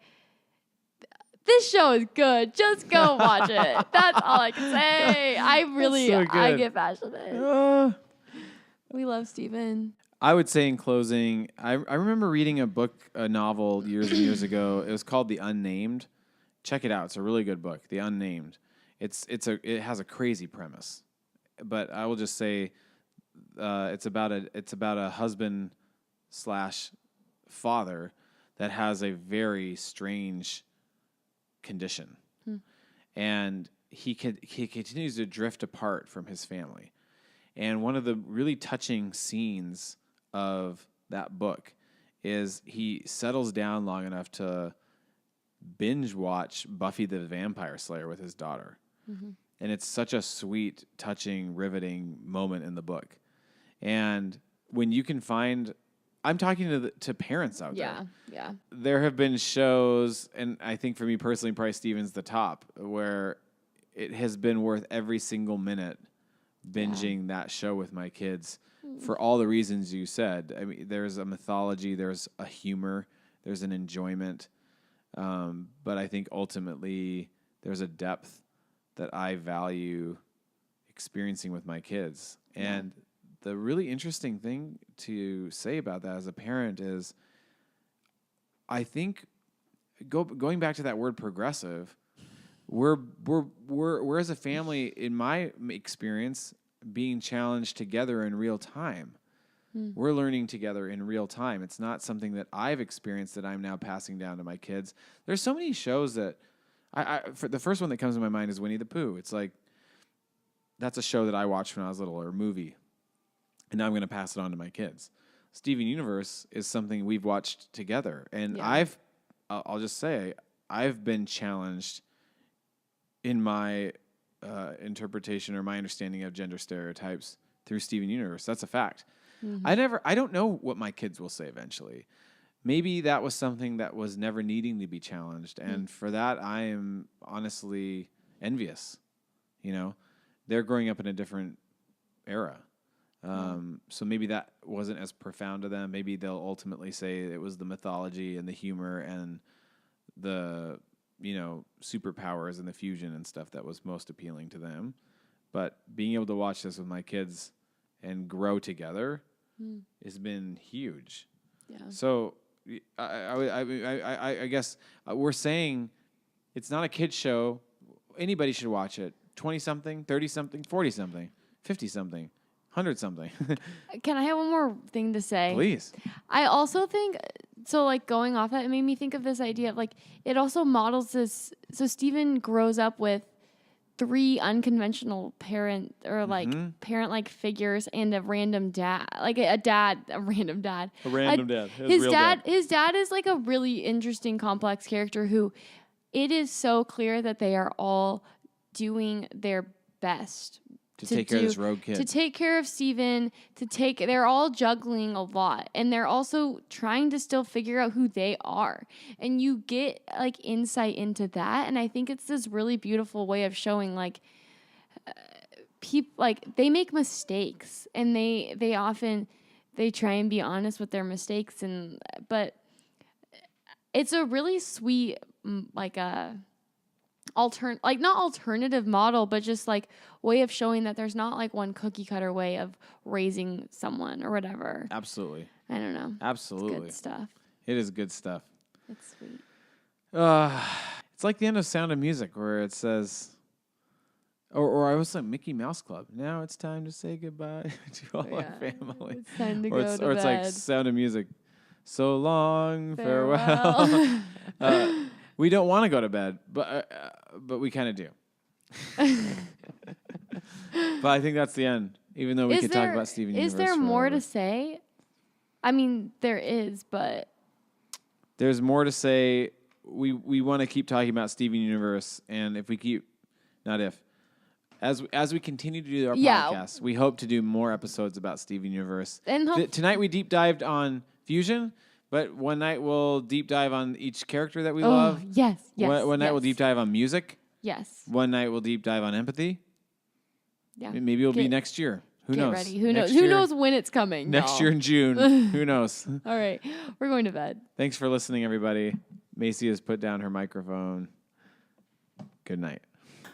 this show is good. Just go watch it. That's all I can say. I get passionate. We love Steven. I would say in closing, I remember reading a novel years and years ago. It was called The Unnamed. Check it out. It's a really good book, The Unnamed. It has a crazy premise, but I will just say it's about a husband / father that has a very strange condition, and he continues to drift apart from his family. And one of the really touching scenes of that book is he settles down long enough to binge watch Buffy the Vampire Slayer with his daughter. And it's such a sweet, touching, riveting moment in the book. And when you can find, I'm talking to parents out there. Yeah. There have been shows, and I think for me personally, probably Steven's the top, where it has been worth every single minute binging that show with my kids for all the reasons you said. I mean, there's a mythology, there's a humor, there's an enjoyment. But I think ultimately there's a depth that I value experiencing with my kids. And the really interesting thing to say about that as a parent is, I think going back to that word progressive, we're as a family, in my experience, being challenged together in real time. We're learning together in real time. It's not something that I've experienced that I'm now passing down to my kids. There's so many shows that for the first one that comes to my mind is Winnie the Pooh. It's like, that's a show that I watched when I was little, or a movie, and now I'm going to pass it on to my kids. Steven Universe is something we've watched together, and I'll just say, I've been challenged in my interpretation or my understanding of gender stereotypes through Steven Universe. That's a fact. I don't know what my kids will say eventually. Maybe that was something that was never needing to be challenged. And for that, I am honestly envious. You know, they're growing up in a different era. So maybe that wasn't as profound to them. Maybe they'll ultimately say it was the mythology and the humor and the, superpowers and the fusion and stuff that was most appealing to them. But being able to watch this with my kids and grow together has been huge. Yeah. So I guess we're saying it's not a kid's show. Anybody should watch it. 20-something, 30-something, 40-something, 50-something, 100-something. Can I have one more thing to say? Please. I also think, so like going off that, it made me think of this idea of like, it also models this. So Steven grows up with 3 unconventional parent like figures and a random dad, like a random dad. A random dad. His dad is like a really interesting, complex character who it is so clear that they are all doing their best to take care of this rogue kid. To take care of Steven, they're all juggling a lot. And they're also trying to still figure out who they are. And you get like insight into that. And I think it's this really beautiful way of showing like people, like they make mistakes and they often try and be honest with their mistakes. But it's a really sweet, like a, not alternative model, but just like way of showing that there's not like one cookie cutter way of raising someone or whatever. Absolutely. I don't know. Absolutely. It's good stuff. It is good stuff. It's sweet. It's like the end of Sound of Music where it says, or I was like Mickey Mouse Club. Now it's time to say goodbye to all our family. It's time to or go it's, to or bed. it's like Sound of Music. So long, Farewell. farewell. We don't want to go to bed, but we kind of do. But I think that's the end. Even though we could talk about Steven Universe. Is there more to say? I mean, there is, but there's more to say. We want to keep talking about Steven Universe, and if we keep, not if, as we continue to do our podcast, we hope to do more episodes about Steven Universe. And tonight we deep dived on Fusion. But one night we'll deep dive on each character that we love. Yes, yes. One night we'll deep dive on music. Yes. One night we'll deep dive on empathy. Yeah. Maybe it'll be next year. Who knows? Get ready. Who knows? Who knows when it's coming? Next year in June. Who knows? All right. We're going to bed. Thanks for listening, everybody. Macy has put down her microphone. Good night.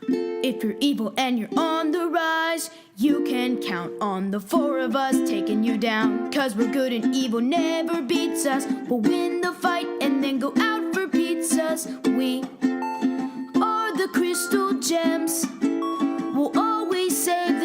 If you're evil and you're on the rise, you can count on the 4 of us taking you down. 'Cause we're good and evil never beats us. We'll win the fight and then go out for pizzas. We are the crystal gems. We'll always save